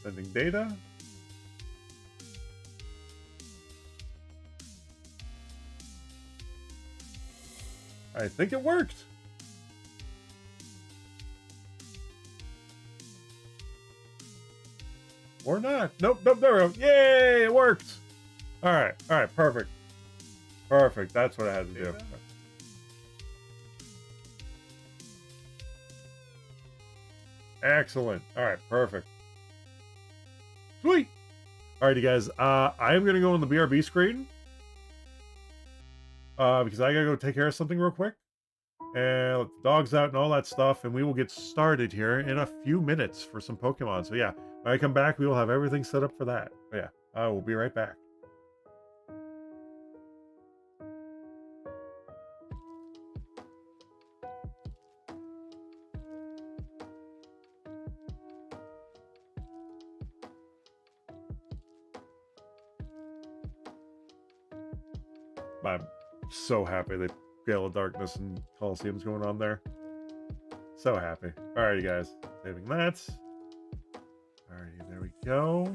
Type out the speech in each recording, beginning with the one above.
Sending data. I think it worked. Or not. Nope, nope, there we go. Yay, it worked. All right, perfect. Perfect, that's what I had to do. Excellent. All right, perfect. Sweet. All right, you guys. I am going to go on the BRB screen because I got to go take care of something real quick. And let the dogs out and all that stuff, and we will get started here in a few minutes for some Pokemon. So yeah, when I come back, we will have everything set up for that. But yeah, I will be right back. I'm so happy that Gale of Darkness and Coliseum's going on there. So happy. All right, you guys, saving that. All right, there we go.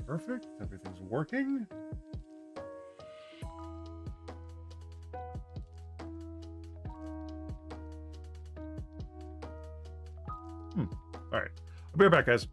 Perfect. Everything's working. All right, I'll be right back, guys.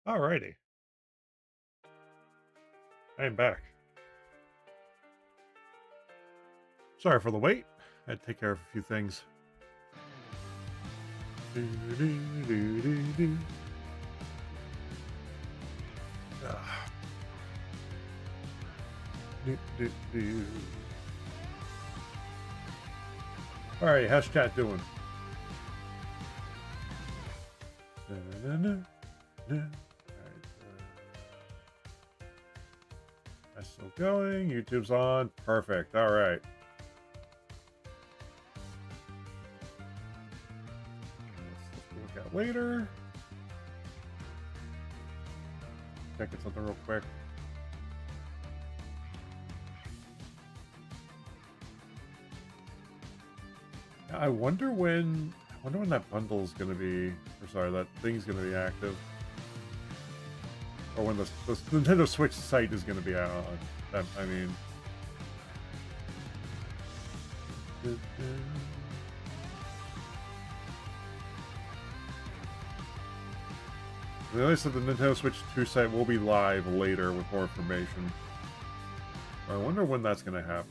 Alrighty. I am back. Sorry for the wait. I had to take care of a few things. Alright, how's chat doing? That's still going. YouTube's on. Perfect. All right. Let's look at later. Checking something real quick. I wonder when that bundle's gonna be, or sorry, that thing's gonna be active, or when the Nintendo Switch site is gonna be out. I mean, they only said the Nintendo Switch 2 site will be live later with more information. I wonder when that's gonna happen.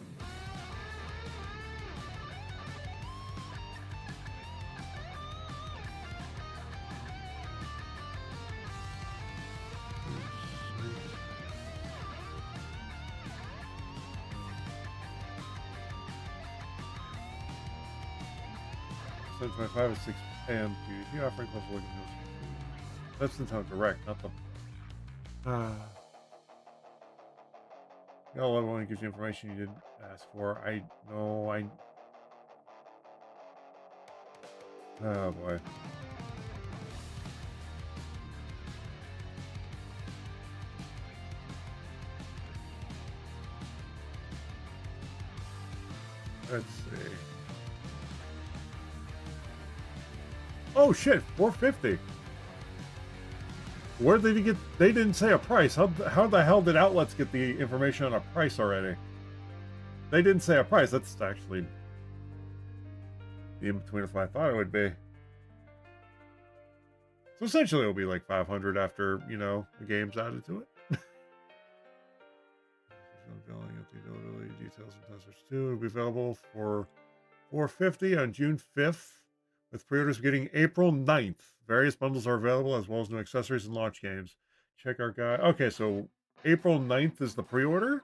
So 25 at 6 p.m. PvP offering plus looking. That's Nintendo Direct, not the. The level one gives you information you didn't ask for. I know. Oh boy. Let's see. Oh shit, 450. Where did he get? They didn't say a price. How the hell did outlets get the information on a price already? They didn't say a price. That's actually the in between of what I thought it would be. So essentially, it'll be like 500 after, you know, the game's added to it. Availability details and Switch 2 will be available for $450 on June 5th, with pre-orders beginning April 9th. Various bundles are available as well as new accessories and launch games. Check our guide. Okay, so April 9th is the pre-order.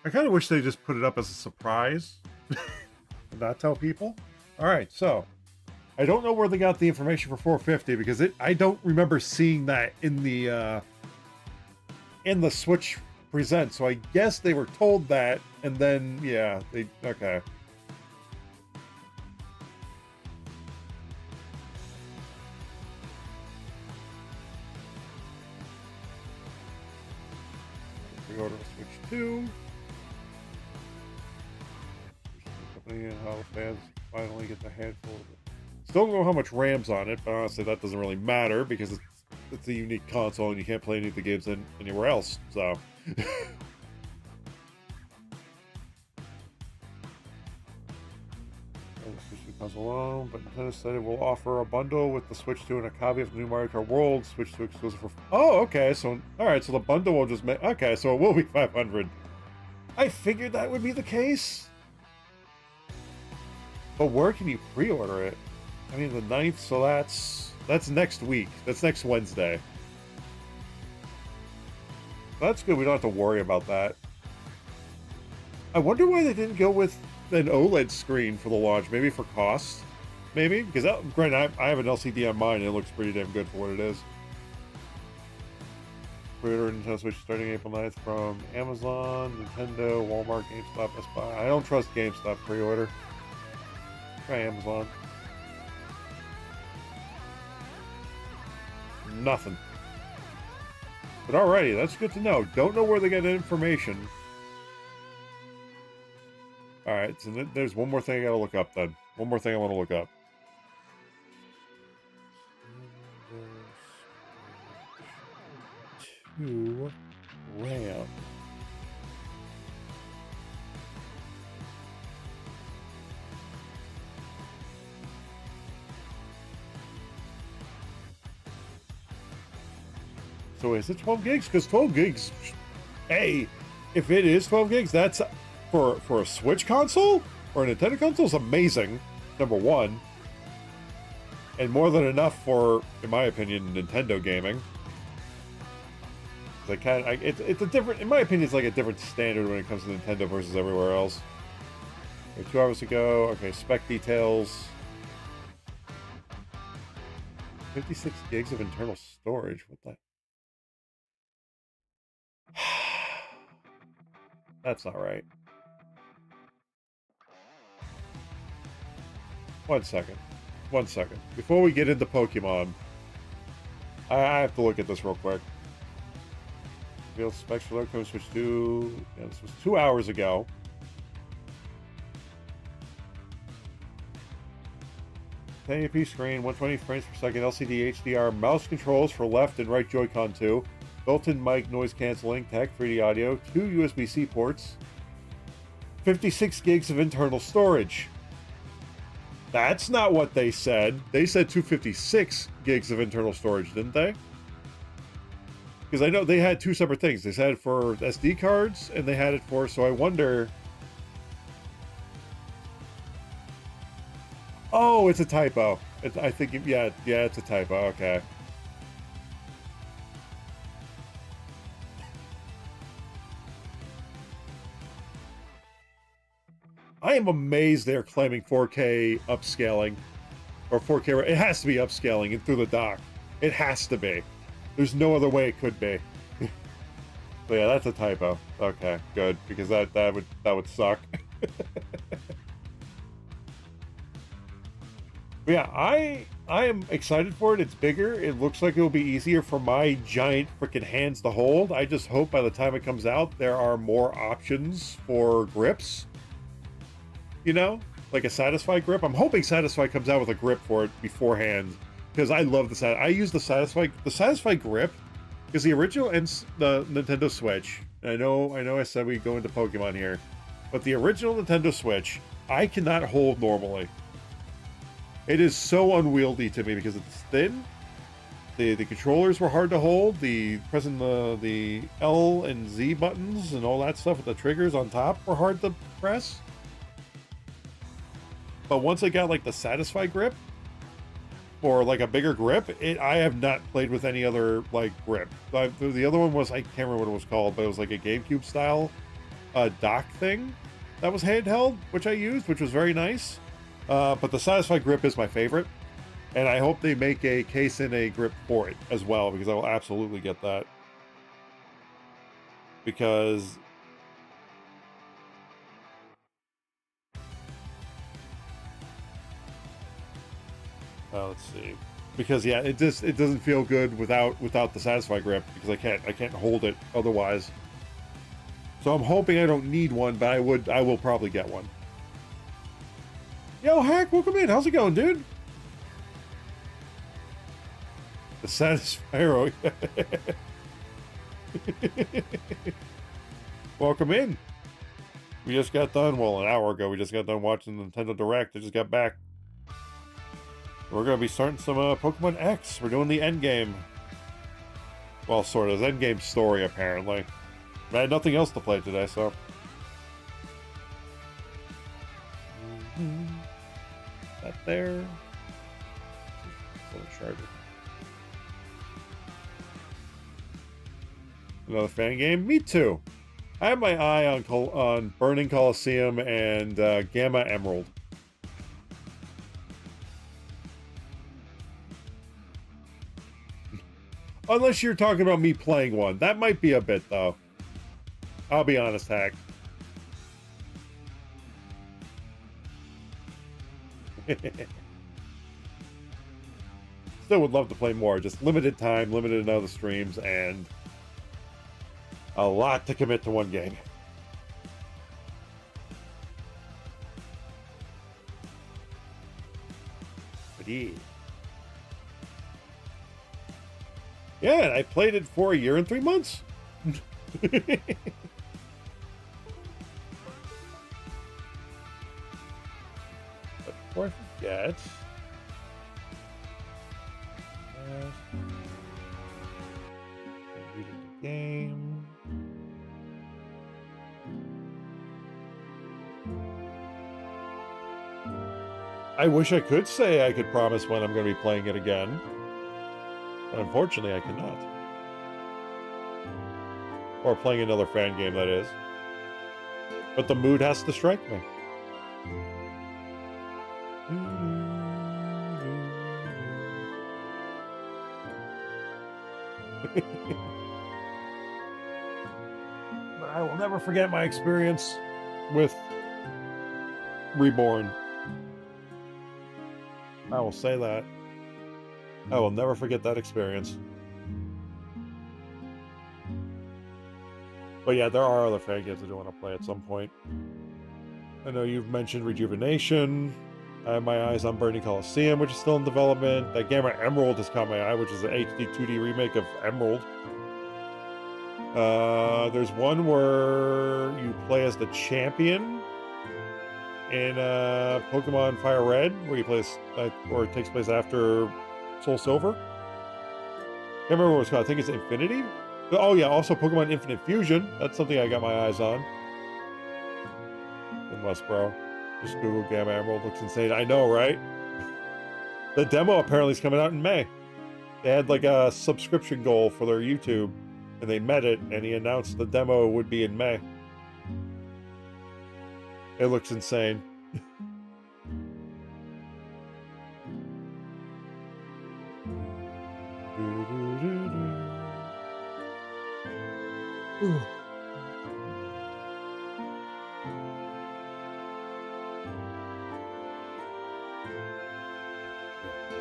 I kind of wish they just put it up as a surprise and not tell people. All right, so I don't know where they got the information for 450 because I don't remember seeing that in the Switch present. So I guess they were told that, and then yeah, okay. Pre-order Switch 2. Company and how fans finally get the handful of it. Still don't know how much RAM's on it, but honestly that doesn't really matter because it's a unique console and you can't play any of the games anywhere else, so. Console alone, but Nintendo said it will offer a bundle with the Switch 2 and a copy of the new Mario Kart World, Switch 2 exclusive for. Oh, okay, so alright, so the bundle will just make. Okay, so it will be 500. I figured that would be the case. But where can you pre-order it? I mean, the 9th, so that's next week. That's next Wednesday. That's good. We don't have to worry about that. I wonder why they didn't go with an OLED screen for the launch. Maybe for cost? Maybe? Because, granted, I have an LCD on mine, and it looks pretty damn good for what it is. Pre-order Nintendo Switch starting April 9th from Amazon, Nintendo, Walmart, GameStop, Best Buy. I don't trust GameStop pre-order. Try Amazon. Nothing. But alrighty, that's good to know. Don't know where they get information. Alright, so there's one more thing I gotta look up then. One more thing I want to look up. To RAM. So is it 12 gigs? Because 12 gigs, hey, if it is 12 gigs, that's for a Switch console or a Nintendo console is amazing. Number one, and more than enough for, in my opinion, Nintendo gaming. It's a different, in my opinion, it's like a different standard when it comes to Nintendo versus everywhere else. Okay, 2 hours ago. Okay, spec details. 56 gigs of internal storage. What the? That's not right. 1 second. 1 second. Before we get into Pokemon, I have to look at this real quick. Reveal specs for load code switch 2. Yeah, this was 2 hours ago. .1080p screen, 120 frames per second, LCD HDR, mouse controls for left and right Joy-Con 2, built-in mic noise canceling, TAC 3D audio, 2 USB-C ports, 56 gigs of internal storage. That's not what they said. They said 256 gigs of internal storage, didn't they? Because I know they had two separate things. They had it for SD cards, and they had it for, so I wonder... Oh, it's a typo. I think, yeah, it's a typo. Okay. I am amazed they're claiming 4K upscaling. Or 4K, it has to be upscaling and through the dock. It has to be. There's no other way it could be. So yeah, that's a typo. Okay, good, because that would suck. But yeah, I am excited for it. It's bigger. It looks like it'll be easier for my giant freaking hands to hold. I just hope by the time it comes out, there are more options for grips. You know, like a Satisfy grip. I'm hoping Satisfy comes out with a grip for it beforehand, because I love the I use the Satisfy grip is the original and the Nintendo Switch. I know I said we go into Pokemon here, but the original Nintendo Switch I cannot hold normally. It is so unwieldy to me because it's thin. The controllers were hard to hold. Pressing the L and Z buttons and all that stuff with the triggers on top were hard to press. But once I got like the Satisfy grip, or like a bigger grip, I have not played with any other like grip. The other one was, I can't remember what it was called, but it was like a GameCube style dock thing that was handheld, which I used, which was very nice. But the Satisfy grip is my favorite, and I hope they make a case and a grip for it as well, because I will absolutely get that. Because let's see. Because yeah, it doesn't feel good without the Satisfy grip, because I can't hold it otherwise. So I'm hoping I don't need one, but I will probably get one. Yo, Hack, welcome in. How's it going, dude? The Satisfy. Welcome in. We just got done, well, an hour ago, we just got done watching the Nintendo Direct. I just got back. We're going to be starting some Pokemon X. We're doing the endgame. Well, sort of. Endgame story, apparently. I had nothing else to play today, so... That there. Another fan game? Me too. I have my eye on Burning Coliseum and Gamma Emerald. Unless you're talking about me playing one. That might be a bit, though. I'll be honest, Hack. Still would love to play more. Just limited time, limited amount of streams, and a lot to commit to one game. But yeah, and I played it for a year and 3 months. But before I forget... game. I wish I could say I could promise when I'm going to be playing it again. But unfortunately, I cannot. Or playing another fan game, that is. But the mood has to strike me. But I will never forget my experience with Reborn. I will say that. I will never forget that experience. But yeah, there are other fan games I do want to play at some point. I know you've mentioned Rejuvenation. I have my eyes on Burning Coliseum, which is still in development. That Gamma Emerald has caught my eye, which is an HD 2D remake of Emerald. There's one where you play as the champion in Pokemon Fire Red, where you play, or it takes place after Soul Silver. Can't remember what it's called. I think it's Infinity. Oh yeah, also Pokemon Infinite Fusion. That's something I got my eyes on. It must, bro. Just Google Gamma Emerald. Looks insane. I know, right? The demo apparently is coming out in May. They had like a subscription goal for their YouTube, and they met it, and he announced the demo would be in May. It looks insane.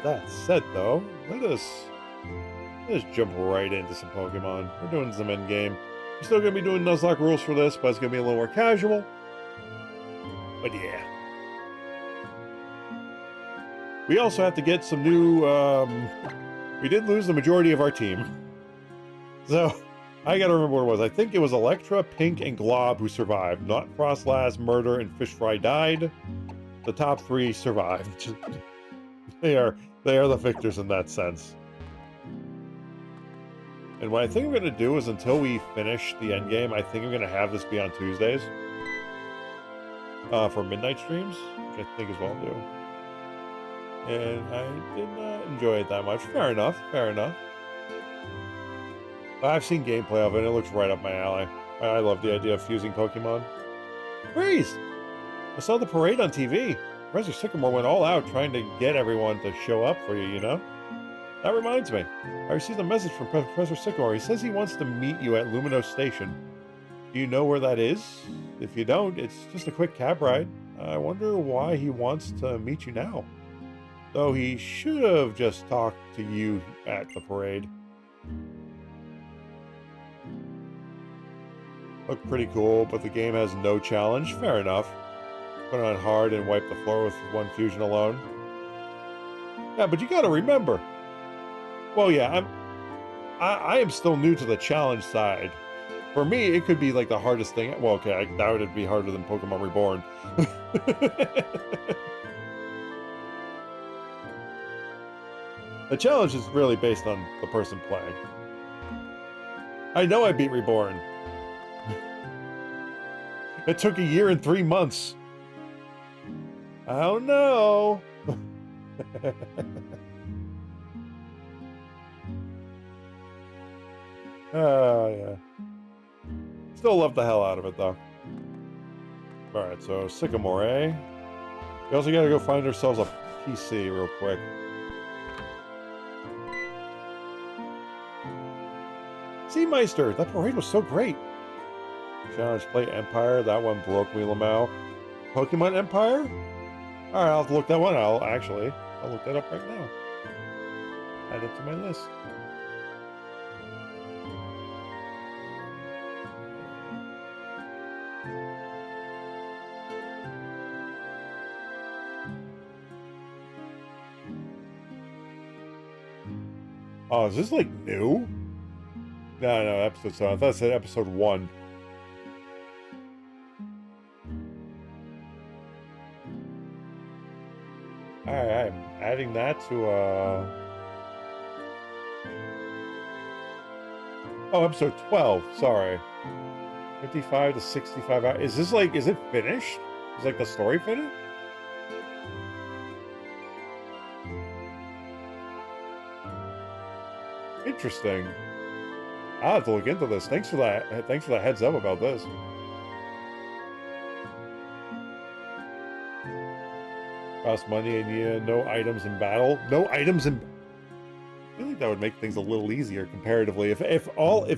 That said, though, let us jump right into some Pokemon. We're doing some endgame. We're still going to be doing Nuzlocke rules for this, but it's going to be a little more casual. But yeah. We also have to get some new... we did lose the majority of our team. So, I gotta remember what it was. I think it was Electra, Pink, and Glob who survived. Not Frostlass, Murder, and Fishfry died. The top 3 survived. They are the victors in that sense. And what I think I'm going to do is, until we finish the end game, I think I'm going to have this be on Tuesdays. For midnight streams, which I think is what I'll do. And I did not enjoy it that much. Fair enough, fair enough. But I've seen gameplay of it, and it looks right up my alley. I love the idea of fusing Pokemon. Breeze! I saw the parade on TV. Professor Sycamore went all out trying to get everyone to show up for you, you know? That reminds me. I received a message from Professor Sycamore. He says he wants to meet you at Luminos Station. Do you know where that is? If you don't, it's just a quick cab ride. I wonder why he wants to meet you now. Though he should have just talked to you at the parade. Look pretty cool, but the game has no challenge. Fair enough. Put it on hard and wipe the floor with one fusion alone. Yeah, but you gotta remember. Well, yeah, I am still new to the challenge side. For me, it could be like the hardest thing. Well, okay, I doubt it'd be harder than Pokemon Reborn. The challenge is really based on the person playing. I know I beat Reborn. It took 1 year and 3 months. I don't know. Oh, yeah. Still love the hell out of it, though. Alright, so Sycamore, eh? We also gotta go find ourselves a PC real quick. Seameister! That parade was so great! Challenge Play Empire, that one broke me, Lamau. Pokemon Empire? Alright, I'll have to look that one out, actually. I'll look that up right now. Add it to my list. Oh, is this like new? No, episode 7. I thought it said episode 1. Alright, I'm adding that to Oh, episode 12. Sorry. 55 to 65 hours. Is this like, is it finished? Is like the story finished? Interesting. I'll have to look into this. Thanks for that. Thanks for the heads up about this. Cost money and yeah, no items in battle. No items in. I feel like that would make things a little easier comparatively. If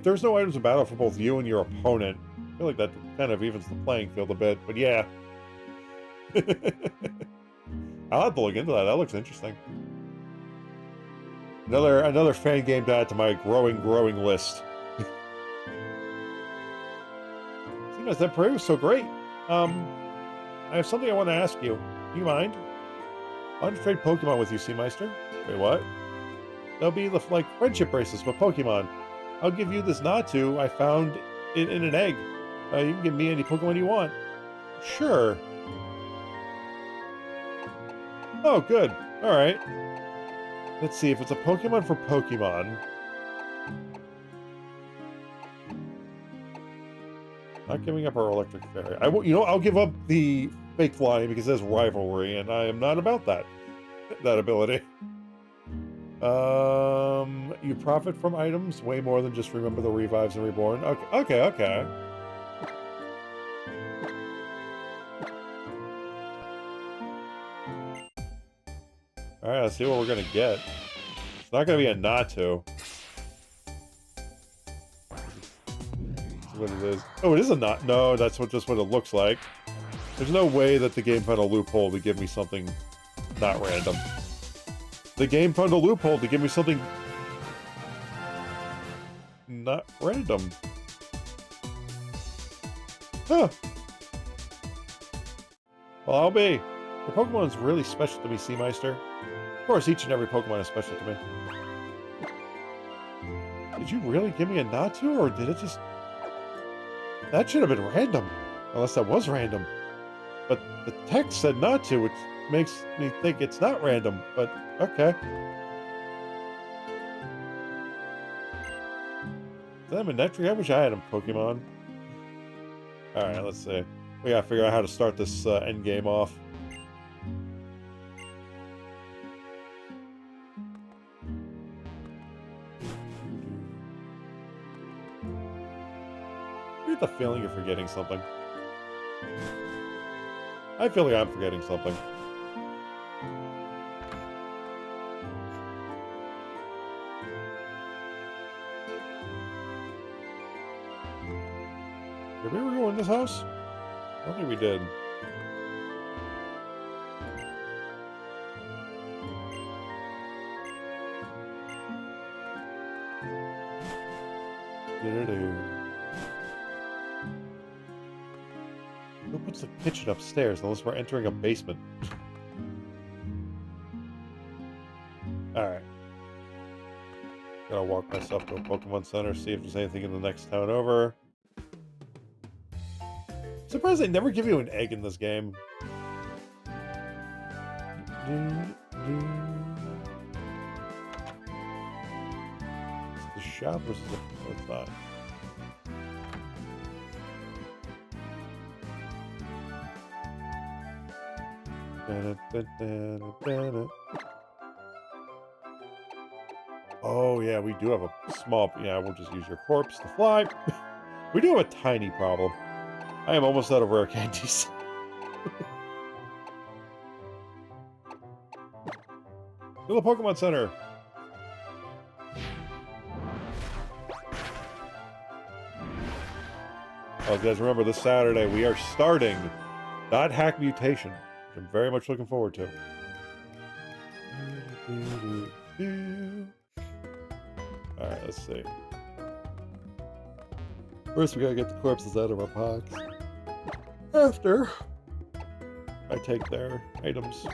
there's no items in battle for both you and your opponent, I feel like that kind of evens the playing field a bit. But yeah, I'll have to look into that. That looks interesting. Another fan game to add to my growing list. Seems that parade was so great. I have something I want to ask you. Do you mind? I want to trade Pokemon with you, Seameister. Wait, what? They'll be like friendship bracelets with Pokemon. I'll give you this Natu I found in an egg. You can give me any Pokemon you want. Sure. Oh, good. All right. Let's see if it's a Pokemon for Pokemon. Not giving up our electric fairy. I'll give up the fake flying because there's rivalry, and I am not about that ability. You profit from items way more than just remember the revives and reborn. Okay. All right, let's see what we're gonna get. It's not gonna be a Natu. What it is. Oh, it is a not. No, that's just what it looks like. There's no way that the game found a loophole to give me something not random. The game found a loophole to give me something not random. Huh. Well, I'll be. The Pokemon's really special to me, Seameister. Of course, each and every Pokemon is special to me. Did you really give me a Natu, or did it just... That should have been random. Unless that was random. But the text said Natu, which makes me think it's not random, but okay. Is that a Manectric? I wish I had a Pokemon. Alright, let's see. We gotta figure out how to start this end game off. I get the feeling you're forgetting something. I feel like I'm forgetting something. Did we ever go in this house? I don't think we did. Who puts the kitchen upstairs unless we're entering a basement? Alright. Gotta walk myself to a Pokemon Center, see if there's anything in the next town over. Surprised they never give you an egg in this game. It's the shop versus the... Oh, it's not. Oh yeah, we do have a small... Yeah, we'll just use your corpse to fly. We do have a tiny problem. I am almost out of rare candies. To the Pokemon Center. Oh, guys, remember this Saturday we are starting Dot Hack Mutation, which I'm very much looking forward to. Alright, let's see. First, we gotta get the corpses out of our pods. After, I take their items.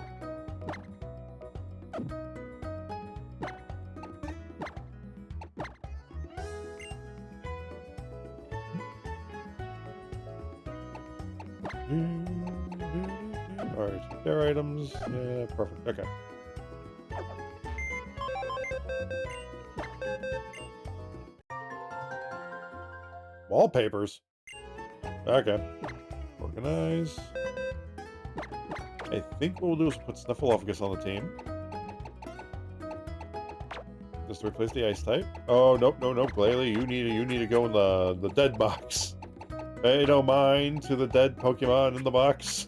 Alright, their items. Yeah, perfect. Okay. Wallpapers. Okay. Organize. I think what we'll do is put Snuffleupagus on the team. Just to replace the ice type. Oh, nope, no, nope. Glalie, you need to go in the dead box. Pay no mind to the dead Pokemon in the box.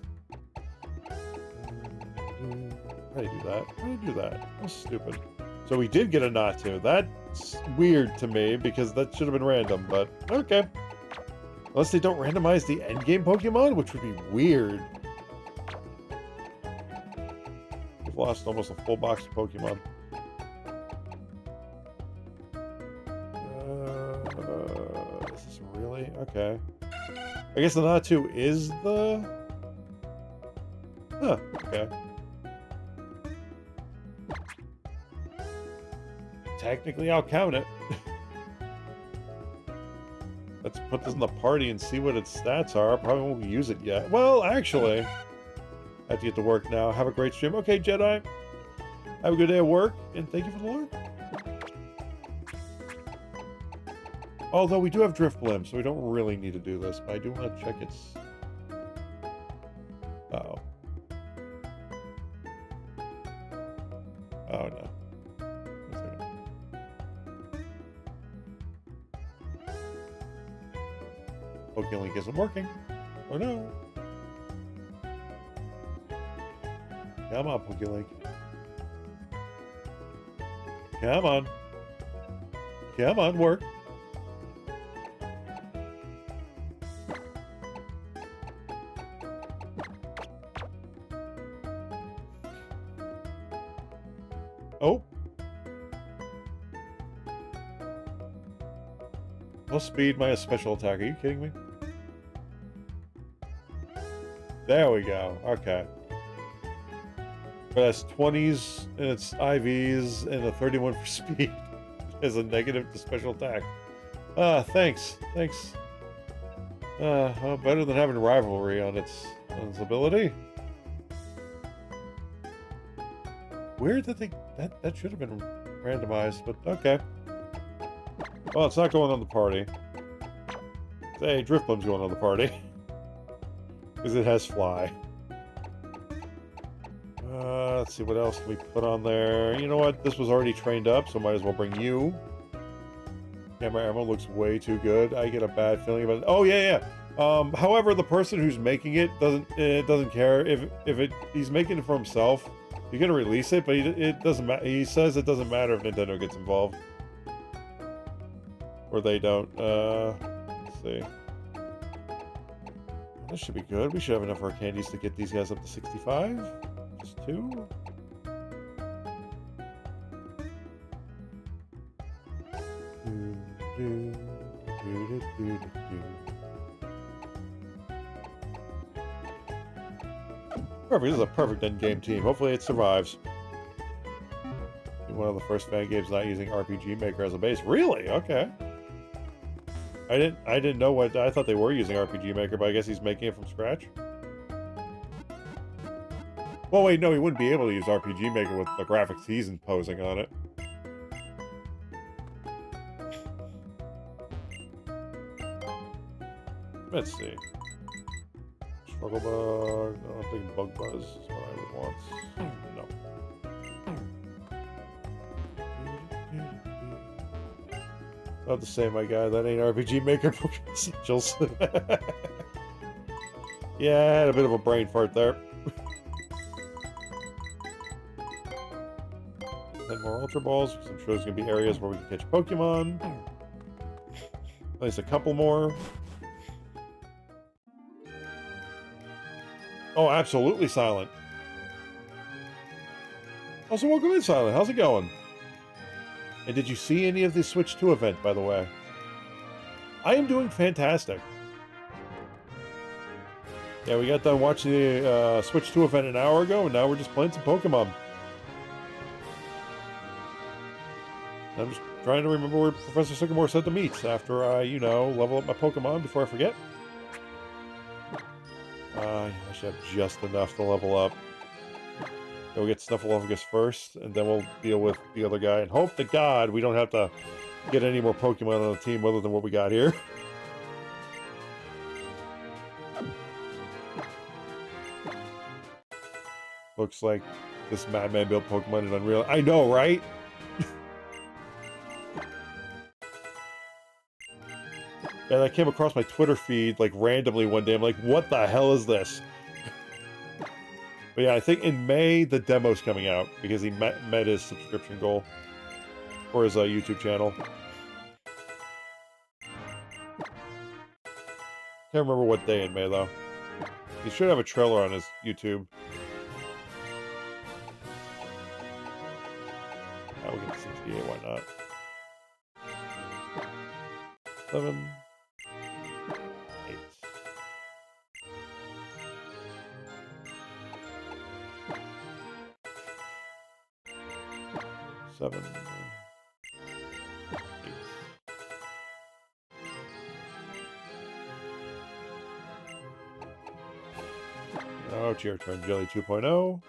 How do you do that? How do you do that? That's stupid. So we did get a Natu. That's weird to me because that should have been random, but okay. Unless they don't randomize the endgame Pokemon, which would be weird. We've lost almost a full box of Pokemon. Is this really? Okay. I guess the Natu is the... Huh, okay. Technically, I'll count it. Let's put this in the party and see what its stats are. I probably won't use it yet. Well, actually, I have to get to work now. Have a great stream. Okay, Jedi. Have a good day at work, and thank you for the lore. Although we do have Drifblim, so we don't really need to do this, but I do want to check its... Uh-oh. Oh, no. PokeLink isn't working. Oh no. Come on, PokeLink. Come on. Come on, work. Oh. Plus speed minus special attack. Are you kidding me? There we go. Okay. But that's 20s and it's IVs and a 31 for speed as a negative to special attack. Thanks. Thanks. Well, better than having rivalry on its ability. Weird that that should have been randomized, but okay. Well, it's not going on the party. Hey, Drifblim's going on the party. Because it has fly. Let's see, what else can we put on there? You know what? This was already trained up, so might as well bring you. Camera ammo looks way too good. I get a bad feeling about it. Oh, yeah. However, the person who's making it doesn't care. If he's making it for himself, you're going to release it, but it doesn't matter. He says it doesn't matter if Nintendo gets involved. Or they don't. Let's see. This should be good. We should have enough of our candies to get these guys up to 65. Just 2. Perfect. This is a perfect endgame team. Hopefully it survives. One of the first fan games not using RPG Maker as a base. Really? Okay. I didn't know what... I thought they were using RPG Maker, but I guess he's making it from scratch. Well, wait, no, he wouldn't be able to use RPG Maker with the graphics he's imposing on it. Let's see. Struggle Bug... No, I'm thinking Bug Buzz is what I would want. No. Not the same, my guy. That ain't RPG Maker Pokemon Essentials. Yeah, I had a bit of a brain fart there. 10 more Ultra Balls, because I'm sure there's going to be areas where we can catch Pokemon. At least a couple more. Oh, absolutely Silent. Also, welcome in, Silent. How's it going? And did you see any of the Switch 2 event, by the way? I am doing fantastic. Yeah, we got done watching the Switch 2 event an hour ago, and now we're just playing some Pokemon. I'm just trying to remember where Professor Sycamore said to meet after I, you know, level up my Pokemon before I forget. I should have just enough to level up. We'll get Snuffleupagus first, and then we'll deal with the other guy, and hope to God we don't have to get any more Pokemon on the team other than what we got here. Looks like this Madman built Pokemon in Unreal. I know, right? And I came across my Twitter feed like randomly one day. I'm like, what the hell is this? But yeah, I think in May the demo's coming out because he met his subscription goal for his YouTube channel. Can't remember what day in May though. He should have a trailer on his YouTube. I will get to 68, why not? 7, 8. Seven, 8. Oh, it's your turn, Jelly 2.0.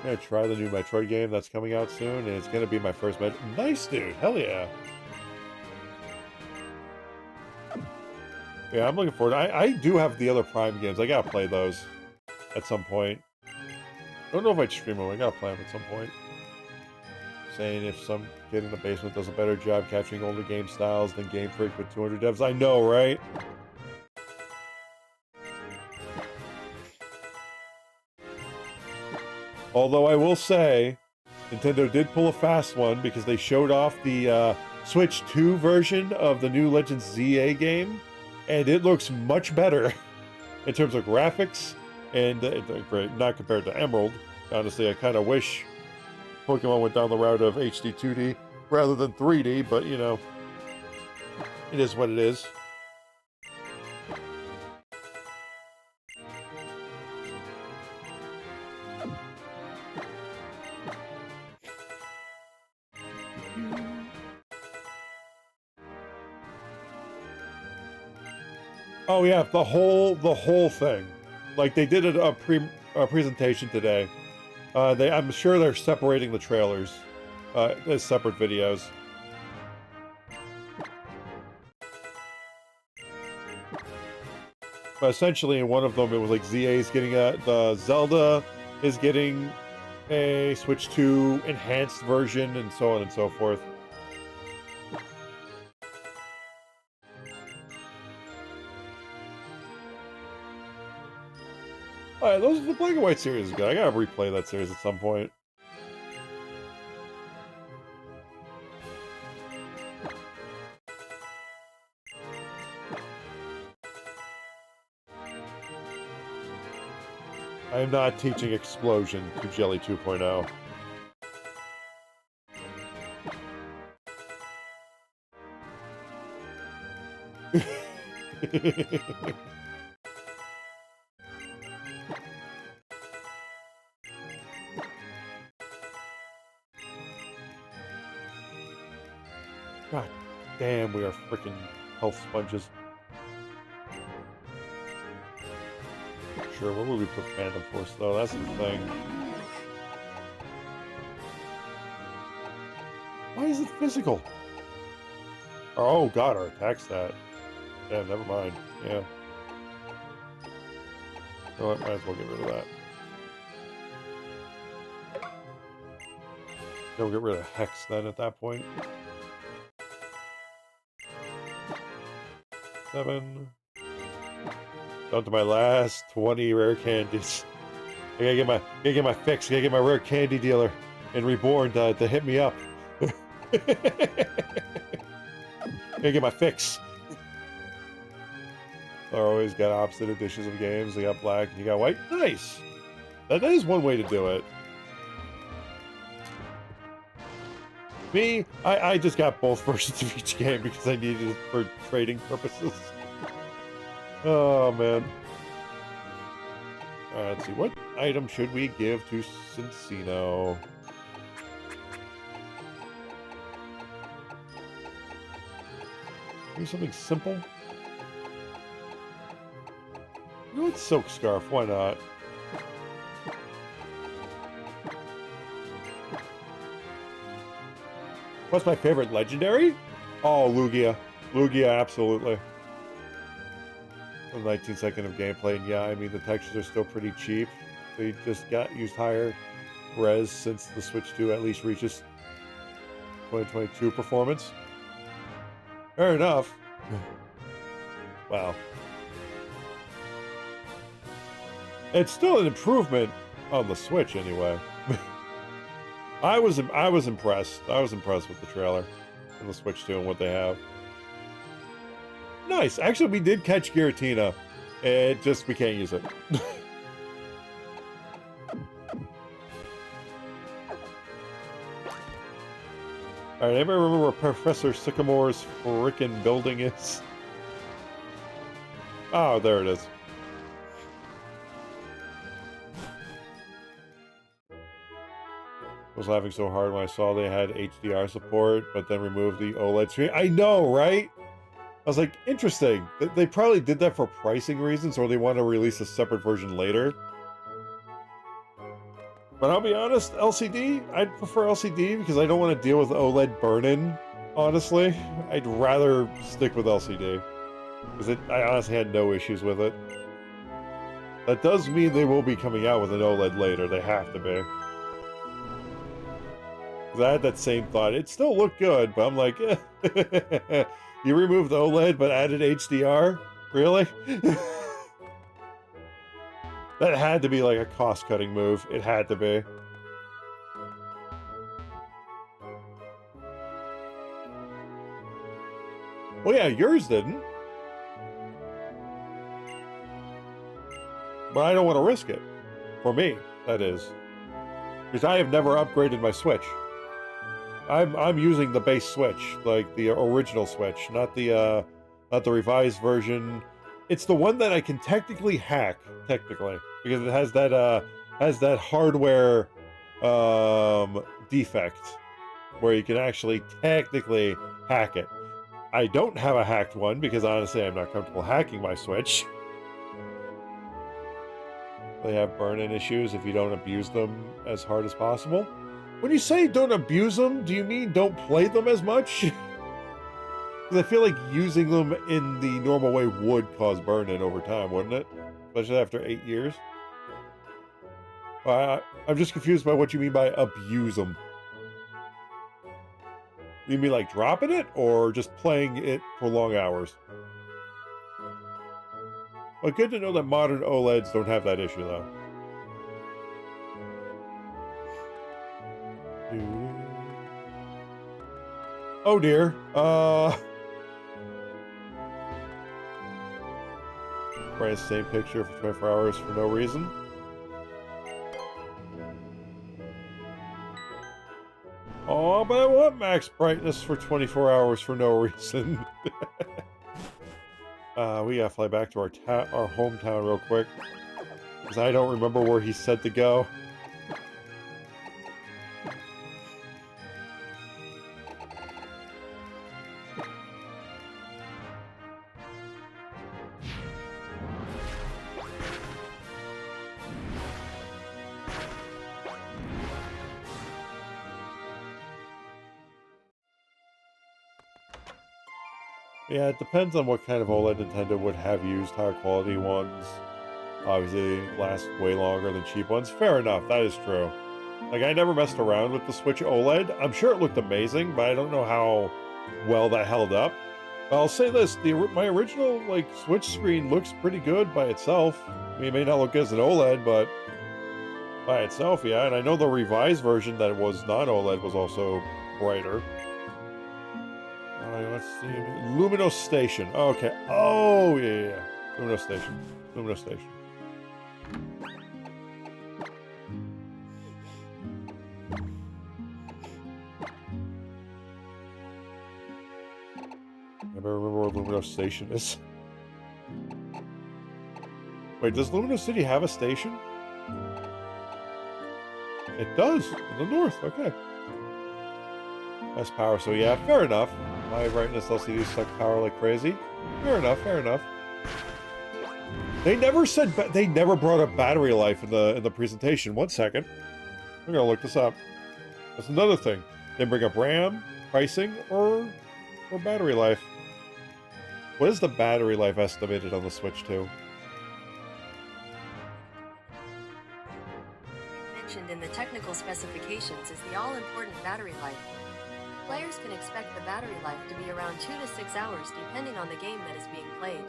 I'm gonna try the new Metroid game that's coming out soon, and it's gonna be my first Nice, dude. Hell yeah. Yeah, I'm looking forward. I do have the other Prime games. I gotta play those at some point. I don't know if I'd stream them. I gotta play them at some point. Saying if some kid in the basement does a better job capturing older game styles than Game Freak with 200 devs. I know, right? Although I will say, Nintendo did pull a fast one because they showed off the Switch 2 version of the new Legends ZA game, and it looks much better in terms of graphics, and not compared to Emerald. Honestly, I kind of wish Pokemon went down the route of HD 2D rather than 3D, but you know, it is what it is. Oh yeah, the whole thing. Like they did a presentation today. I'm sure they're separating the trailers as separate videos. But essentially, in one of them, it was like ZA is getting the Zelda is getting a Switch 2 enhanced version, and so on and so forth. Alright, the Black and White series is good. I gotta replay that series at some point. I am not teaching Explosion to Jelly 2.0. God damn, we are freaking health sponges. Sure, what would we put Phantom Force though? That's the thing. Why is it physical? Oh god, our attack stat. Yeah, never mind. Yeah. You know what? Might as well get rid of that. We'll get rid of Hex then at that point. 7. Down to my last 20 rare candies. I gotta get my fix. I gotta get my rare candy dealer in Reborn to hit me up. Gotta get my fix. I always got opposite editions of games. You got black and you got white. Nice. That is one way to do it. Me, I just got both versions of each game because I needed it for trading purposes. Oh, man. Alright, let's see. What item should we give to Cincino? Maybe something simple? You know what? Silk Scarf. Why not? What's my favorite legendary? Oh, Lugia. Lugia, absolutely. a 19-second of gameplay, and yeah, I mean, the textures are still pretty cheap. They just used higher res since the Switch 2 at least reaches 2022 performance. Fair enough. Wow. It's still an improvement on the Switch anyway. I was impressed. I was impressed with the trailer and the Switch 2 and what they have. Nice. Actually, we did catch Giratina. It just, we can't use it. Alright, anybody remember where Professor Sycamore's frickin' building is? Oh, there it is. I was laughing so hard when I saw they had HDR support, but then removed the OLED screen. I know, right? I was like, interesting. They probably did that for pricing reasons, or they want to release a separate version later. But I'll be honest, LCD, I'd prefer LCD because I don't want to deal with OLED burn-in, honestly. I'd rather stick with LCD. Because I honestly had no issues with it. That does mean they will be coming out with an OLED later. They have to be. Because I had that same thought. It still looked good, but I'm like, eh. You removed the OLED but added HDR? Really? That had to be like a cost-cutting move. It had to be. Well, yeah, yours didn't. But I don't want to risk it. For me, that is. Because I have never upgraded my Switch. I'm using the base Switch, like the original Switch, not the revised version. It's the one that I can technically hack, because it has that hardware defect where you can actually technically hack it. I don't have a hacked one because honestly I'm not comfortable hacking my Switch. They have burn-in issues if you don't abuse them as hard as possible. When you say don't abuse them, do you mean don't play them as much? Because I feel like using them in the normal way would cause burn-in over time, wouldn't it? Especially after 8 years. I'm just confused by what you mean by abuse them. You mean like dropping it, or just playing it for long hours? Well, good to know that modern OLEDs don't have that issue, though. Oh dear. Probably the same picture for 24 hours for no reason. Oh, but I want max brightness for 24 hours for no reason. We gotta fly back to our hometown real quick, because I don't remember where he said to go. Yeah, it depends on what kind of OLED Nintendo would have used. Higher quality ones obviously last way longer than cheap ones. Fair enough, that is true. Like, I never messed around with the Switch OLED. I'm sure it looked amazing, but I don't know how well that held up. But I'll say this, my original, like, Switch screen looks pretty good by itself. I mean, it may not look good as an OLED, but by itself, yeah. And I know the revised version that was non-OLED was also brighter. Let's see. Luminous Station. Oh, okay. Oh, yeah. Luminous Station. Luminous Station. I never remember where Luminous Station is. Wait, does Luminous City have a station? It does. In the north. Okay. Less power. So, yeah, fair enough. My brightness LCD suck power like crazy. Fair enough, fair enough. They never said, they never brought up battery life in the presentation. 1 second. We're gonna look this up. That's another thing. They bring up RAM, pricing, or battery life. What is the battery life estimated on the Switch 2? Mentioned in the technical specifications is the all-important battery life. Players can expect the battery life to be around 2 to 6 hours depending on the game that is being played.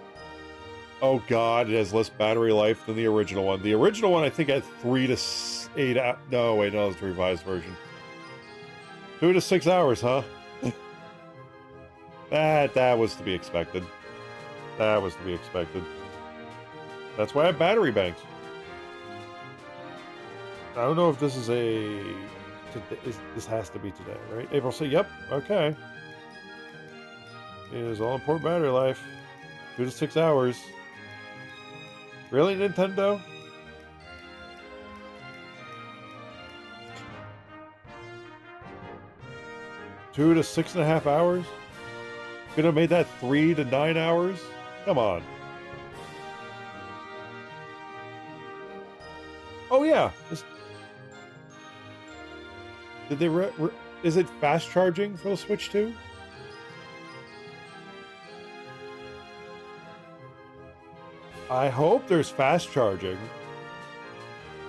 Oh god, it has less battery life than the original one. The original one I think had 3 to 8 no, wait, no, it's the revised version. 2 to 6 hours, huh? That was to be expected. That was to be expected. That's why I have battery banks. I don't know if this is this has to be today, right? April say, yep, okay. It is all important battery life. 2 to 6 hours. Really, Nintendo? Two to 6.5 hours? Could have made that 3 to 9 hours? Come on. Oh yeah. Did they is it fast charging for the Switch 2? I hope there's fast charging.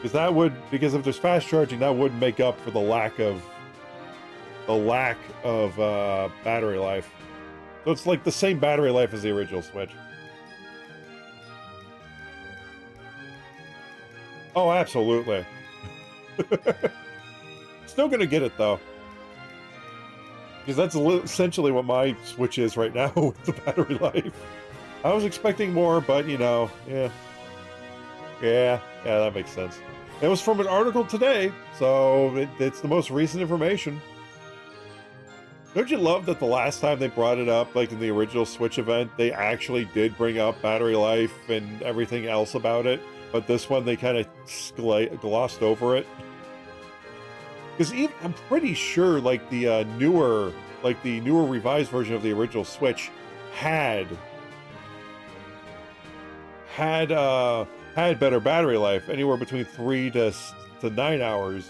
Because if there's fast charging, that would make up for the lack of battery life. So it's like the same battery life as the original Switch. Oh, absolutely. Still gonna get it though, because that's essentially what my Switch is right now with the battery life. I was expecting more, but you know, yeah, that makes sense. It was from an article today, so it's the most recent information. Don't you love that the last time they brought it up, like in the original Switch event, they actually did bring up battery life and everything else about it, but this one they kind of glossed over it. Because I'm pretty sure, like the newer revised version of the original Switch had better battery life, anywhere between 3 to 9 hours,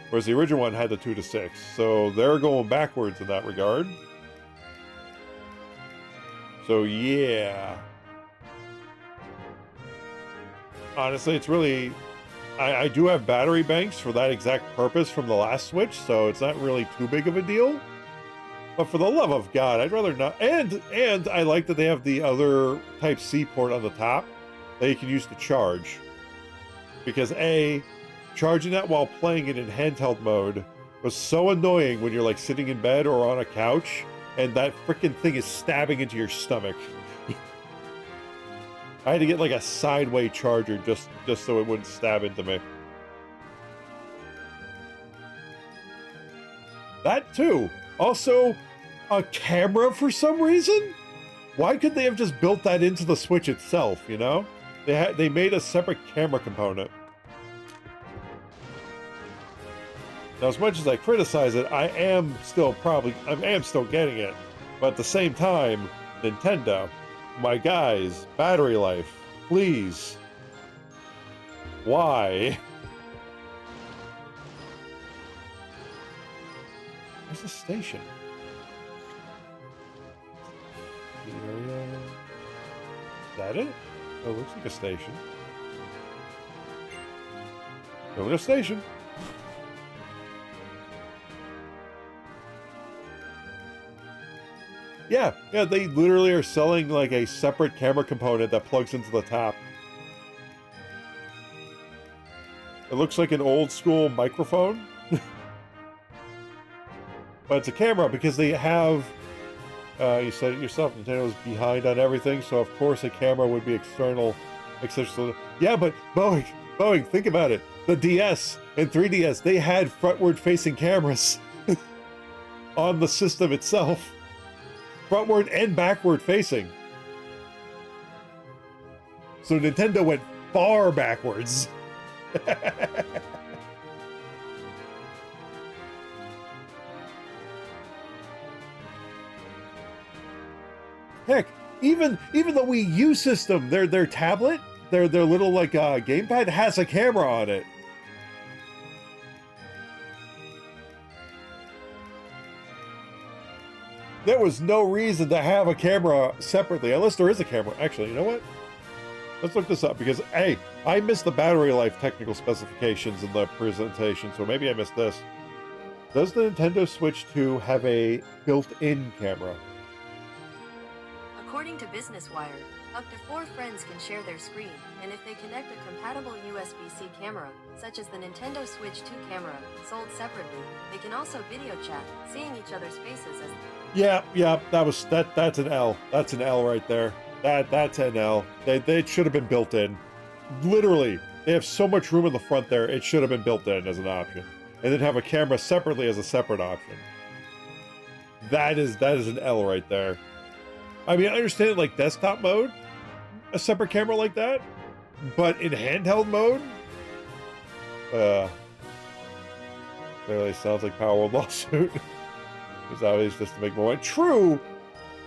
whereas the original one had the 2 to 6. So they're going backwards in that regard. So yeah, honestly, it's really. I do have battery banks for that exact purpose from the last Switch, so it's not really too big of a deal. But for the love of God, I'd rather not. And I like that they have the other Type-C port on the top that you can use to charge. Because charging that while playing it in handheld mode was so annoying when you're like sitting in bed or on a couch, and that freaking thing is stabbing into your stomach. I had to get like a sideway charger just so it wouldn't stab into me. That too. Also, a camera for some reason? Why could they have just built that into the Switch itself, you know? They made a separate camera component. Now, as much as I criticize it, I am still getting it. But at the same time, Nintendo, my guys, battery life, please. Why? Where's the station? The area. Is that it? Oh, it looks like a station. Building a station. Yeah, they literally are selling like a separate camera component that plugs into the top. It looks like an old school microphone. But it's a camera because they have, you said it yourself, Nintendo's behind on everything, so of course a camera would be external. Yeah, but Boeing, think about it. The DS and 3DS, they had frontward facing cameras on the system itself. Frontward and backward facing. So Nintendo went far backwards. Heck, even the Wii U system, their tablet, their little like gamepad has a camera on it. There was no reason to have a camera separately, unless there is a camera. Actually, you know what? Let's look this up because, hey, I missed the battery life technical specifications in the presentation, so maybe I missed this. Does the Nintendo Switch 2 have a built-in camera? According to Business Wire, up to 4 friends can share their screen, and if they connect a compatible USB-C camera, such as the Nintendo Switch 2 camera, sold separately, they can also video chat, seeing each other's faces as... Yeah, that's an L. That's an L right there. That's an L. They should have been built in. Literally, they have so much room in the front there, it should have been built in as an option. And then have a camera separately as a separate option. That is an L right there. I mean, I understand like desktop mode, a separate camera like that, but in handheld mode, clearly sounds like Power World lawsuit. It's always just to make more money. True,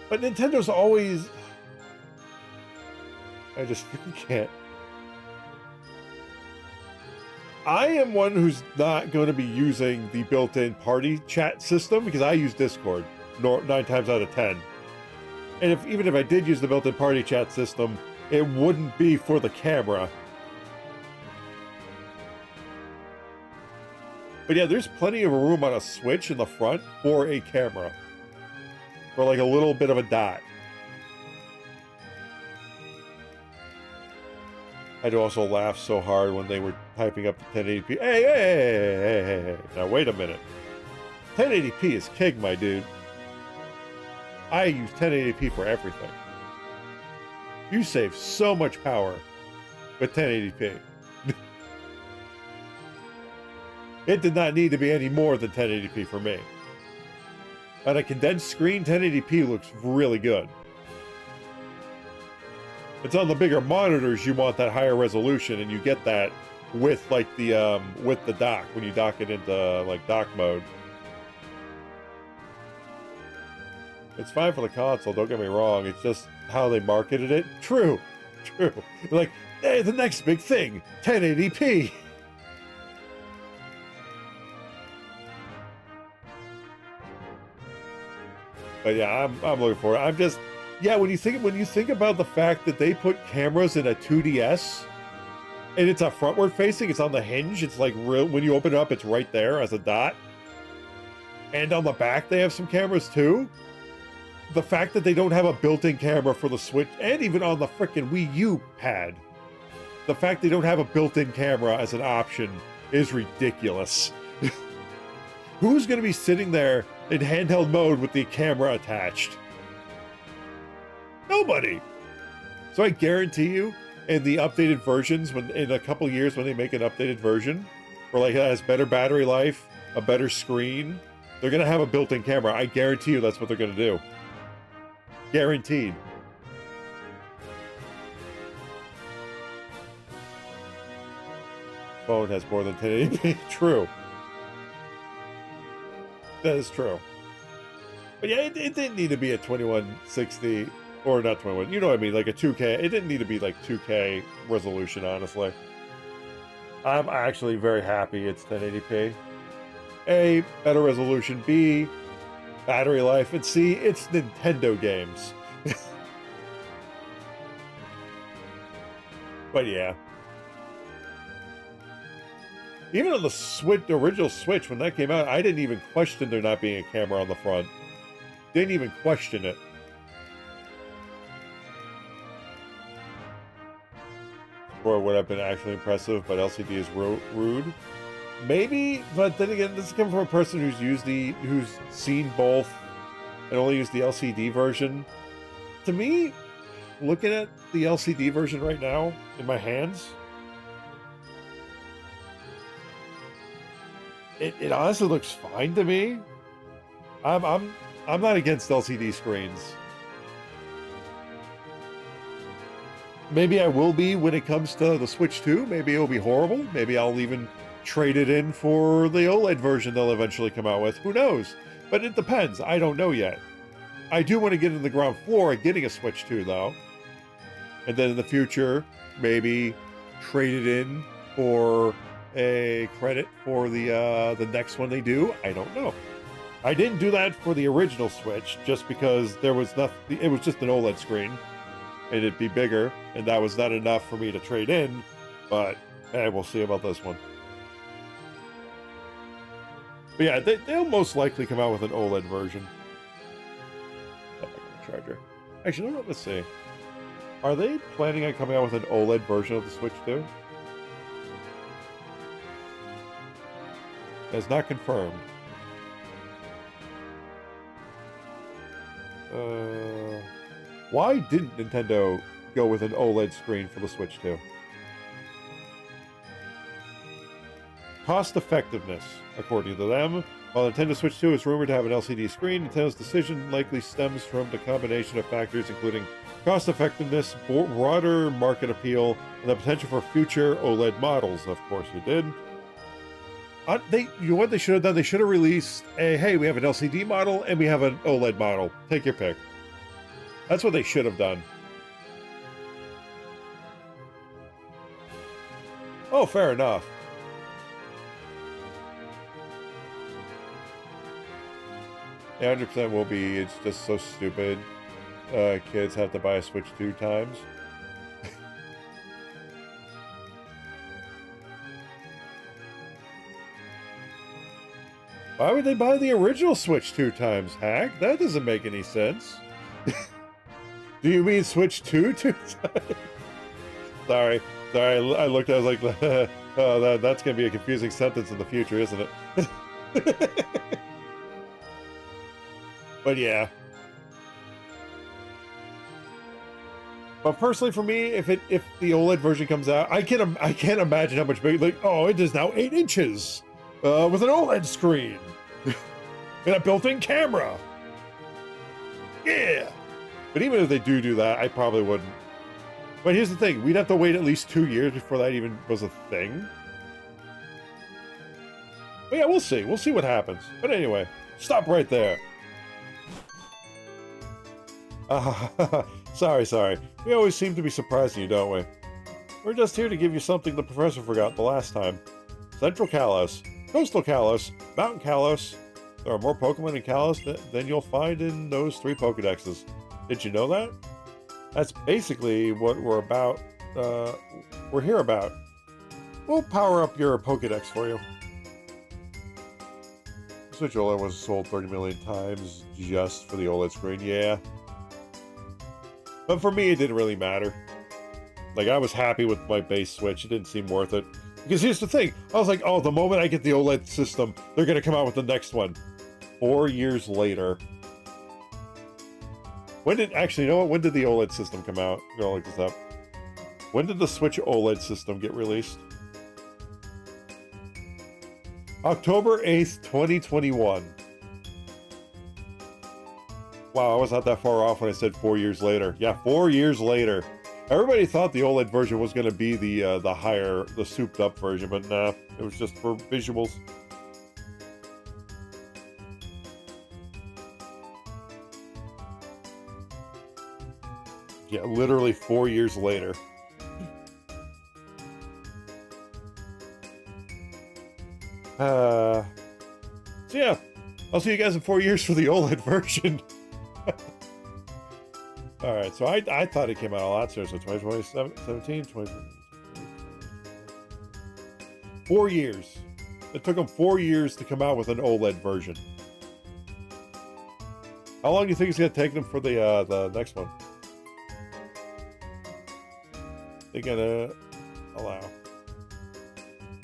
but Nintendo's always. I just can't. I am one who's not going to be using the built-in party chat system because I use Discord 9 times out of 10. And even if I did use the built-in party chat system, it wouldn't be for the camera. But yeah, there's plenty of room on a Switch in the front for a camera. For like a little bit of a dot. I had to also laugh so hard when they were typing up the 1080p. Hey. Now wait a minute. 1080p is king, my dude. I use 1080p for everything. You save so much power with 1080p. It did not need to be any more than 1080p for me. On a condensed screen, 1080p looks really good. It's on the bigger monitors you want that higher resolution, and you get that with like the dock when you dock it into like dock mode. It's fine for the console, don't get me wrong. It's just how they marketed it. True. Like, hey, the next big thing, 1080p. But yeah, I'm looking for it. I'm just, yeah, when you think about the fact that they put cameras in a 2DS and it's a frontward facing, it's on the hinge, it's like real, when you open it up, it's right there as a dot. And on the back, they have some cameras too. The fact that they don't have a built-in camera for the Switch and even on the frickin' Wii U pad, the fact they don't have a built-in camera as an option is ridiculous. Who's going to be sitting there in handheld mode with the camera attached? Nobody. So I guarantee you, in the updated versions, when in a couple years when they make an updated version, where like it has better battery life, a better screen, they're going to have a built-in camera. I guarantee you that's what they're going to do. Guaranteed. Phone has more than 1080p. True. That is true. But yeah, it didn't need to be a 2160, or not 21, you know what I mean, like a 2K. It didn't need to be like 2K resolution, honestly. I'm actually very happy it's 1080p. A, better resolution. B, battery life. And C, it's Nintendo games. But yeah. Even on the Switch, the original Switch, when that came out, I didn't even question there not being a camera on the front. Didn't even question it. Or would have been actually impressive, but LCD is rude. Maybe, but then again, this is coming from a person who's seen both and only used the LCD version. To me, looking at the LCD version right now in my hands, it honestly looks fine to me. I'm not against LCD screens. Maybe I will be when it comes to the Switch 2. Maybe it'll be horrible. Maybe I'll even trade it in for the OLED version they'll eventually come out with. Who knows? But it depends. I don't know yet. I do want to get in the ground floor of getting a Switch 2 though. And then in the future, maybe trade it in for a credit for the next one they do. I don't know. I didn't do that for the original Switch just because there was nothing. It was just an OLED screen, and it'd be bigger, and that was not enough for me to trade in. But hey, we'll see about this one. But yeah, they'll most likely come out with an OLED version. Oh, charger. Actually, let's see. Are they planning on coming out with an OLED version of the Switch too? That's not confirmed. Why didn't Nintendo go with an OLED screen for the Switch 2? Cost effectiveness, according to them. While Nintendo Switch 2 is rumored to have an LCD screen, Nintendo's decision likely stems from the combination of factors including cost effectiveness, broader market appeal, and the potential for future OLED models. Of course, you did. You know what they should have done? They should have released a, hey, we have an LCD model and we have an OLED model. Take your pick. That's what they should have done. Oh, fair enough. Yeah, 100% will be. It's just so stupid. Kids have to buy a Switch 2 times. Why would they buy the original Switch 2 times, Hack? That doesn't make any sense. Do you mean Switch 2 times? Sorry. I looked, I was like, oh, that's going to be a confusing sentence in the future, isn't it? But yeah. But personally, for me, if the OLED version comes out, I can't imagine how much bigger. Like, oh, it is now 8 inches. With an OLED screen and a built-in camera. Yeah. But even if they do that, I probably wouldn't. But here's the thing. We'd have to wait at least 2 years before that even was a thing. But yeah, we'll see. We'll see what happens. But anyway, stop right there. Sorry. We always seem to be surprising you, don't we? We're just here to give you something the professor forgot the last time. Central Kalos, Coastal Kalos, Mountain Kalos. There are more Pokemon in Kalos than you'll find in those 3 Pokedexes. Did you know that? That's basically what we're about. We're here about. We'll power up your Pokedex for you. Switch OLED was sold 30 million times just for the OLED screen, yeah. But for me, it didn't really matter. Like, I was happy with my base Switch. It didn't seem worth it. Because here's the thing. I was like, oh, the moment I get the OLED system, they're going to come out with the next one. 4 years later. Actually, you know what? When did the OLED system come out? I'm going to look this up. When did the Switch OLED system get released? October 8th, 2021. Wow, I was not that far off when I said 4 years later. Yeah, 4 years later. Everybody thought the OLED version was going to be the higher, the souped up version, but nah, it was just for visuals. Yeah, literally 4 years later. So yeah, I'll see you guys in 4 years for the OLED version. All right, so I thought it came out a lot sooner. So 2017, 4 years. It took them 4 years to come out with an OLED version. How long do you think it's going to take them for the next one? They're gonna allow.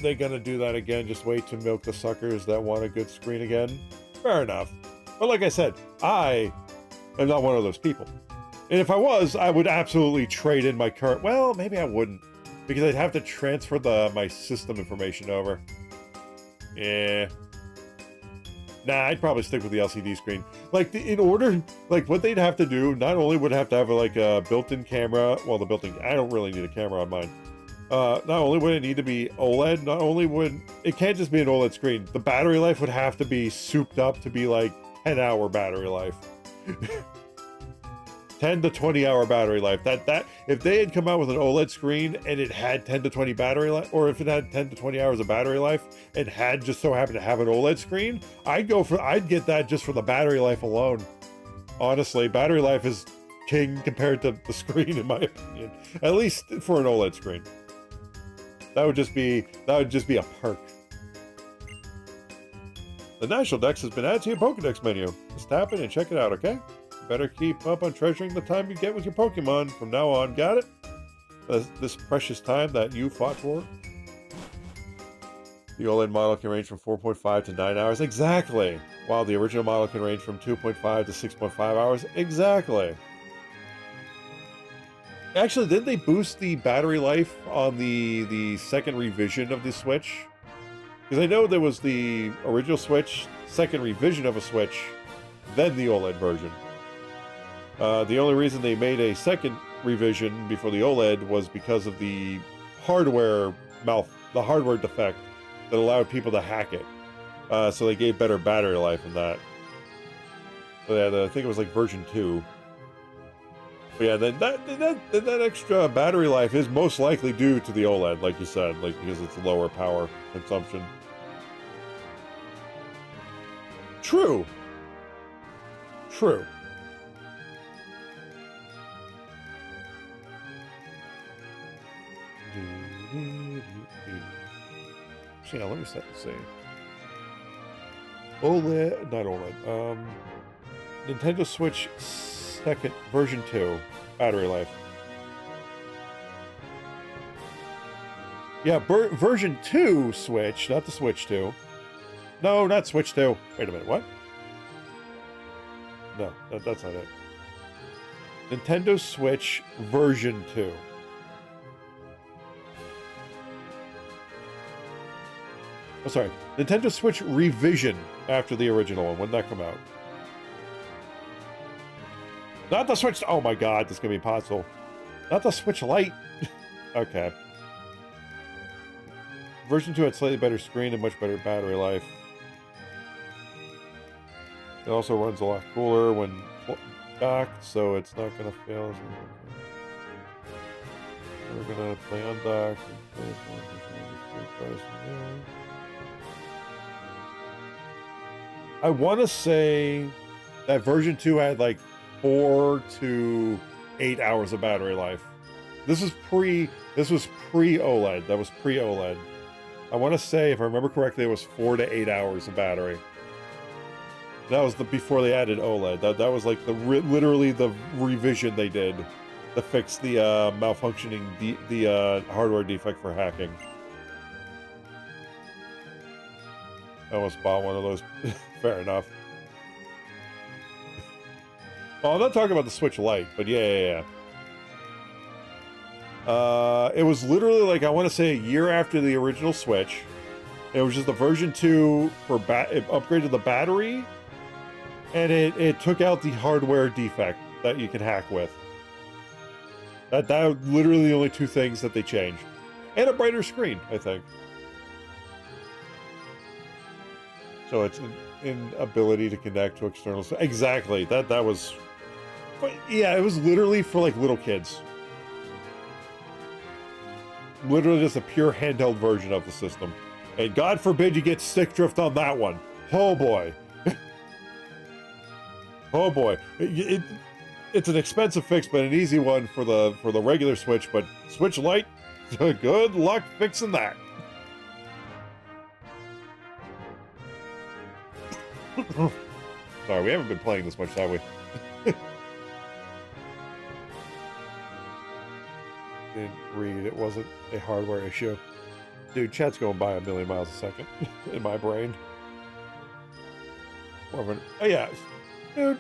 They're gonna do that again. Just wait to milk the suckers that want a good screen again. Fair enough. But like I said, I am not one of those people. And if I was, I would absolutely trade in my current. Well, maybe I wouldn't, because I'd have to transfer my system information over. Yeah. Nah, I'd probably stick with the LCD screen. Like, what they'd have to do, not only would have to have like a built-in camera. Well, I don't really need a camera on mine. Not only would it need to be OLED, it can't just be an OLED screen. The battery life would have to be souped up to be like 10-hour battery life. 10 to 20 hour battery life. That if they had come out with an OLED screen and it had 10 to 20 battery life, or if it had 10 to 20 hours of battery life and had just so happened to have an OLED screen, I'd get that just for the battery life alone. Honestly, battery life is king compared to the screen, in my opinion. At least for an OLED screen. That would just be a perk. The National Dex has been added to your Pokedex menu. Just tap it and check it out, okay? Better keep up on treasuring the time you get with your Pokemon from now on, got it? This precious time that you fought for. The OLED model can range from 4.5 to 9 hours. Exactly! While the original model can range from 2.5 to 6.5 hours. Exactly! Actually, didn't they boost the battery life on the second revision of the Switch? Because I know there was the original Switch, second revision of a Switch, then the OLED version. The only reason they made a second revision before the OLED was because of the hardware defect that allowed people to hack it. So they gave better battery life in that. So yeah, I think it was like version 2. But yeah, then that extra battery life is most likely due to the OLED, like you said, like because it's lower power consumption. True. True. So yeah, let me see. OLED, not OLED. Nintendo Switch second version 2 battery life. Yeah, version 2 Switch, not the Switch 2. No, not Switch 2. Wait a minute, what? No, that's not it. Nintendo Switch version 2. Oh, sorry. Nintendo Switch revision after the original one. When did that come out? Not the Switch. Oh my god, this is going to be impossible. Not the Switch Lite. Okay. Version 2 had slightly better screen and much better battery life. It also runs a lot cooler when docked, so it's not going to fail. We're going to play undocked. I want to say that version 2 had like 4 to 8 hours of battery life. This was pre-OLED. That was pre-OLED. I want to say, if I remember correctly, it was 4 to 8 hours of battery. That was before they added OLED. That was like literally the revision they did to fix the malfunctioning hardware defect for hacking. I almost bought one of those. Fair enough. Well, I'm not talking about the Switch Lite, but yeah. It was literally like, I want to say a year after the original Switch. It was just the version 2 for it upgraded the battery, and it took out the hardware defect that you can hack with. That literally the only two things that they changed. And a brighter screen, I think. So it's an ability to connect to external. Exactly. That was. But yeah, it was literally for like little kids. Literally just a pure handheld version of the system. And God forbid you get stick drift on that one. Oh boy. Oh boy. It's an expensive fix, but an easy one for the regular Switch. But Switch Lite, good luck fixing that. Sorry, we haven't been playing this much, have we? Didn't read. It wasn't a hardware issue. Dude, chat's going by a million miles a second in my brain. More of an... Oh, yeah. Dude.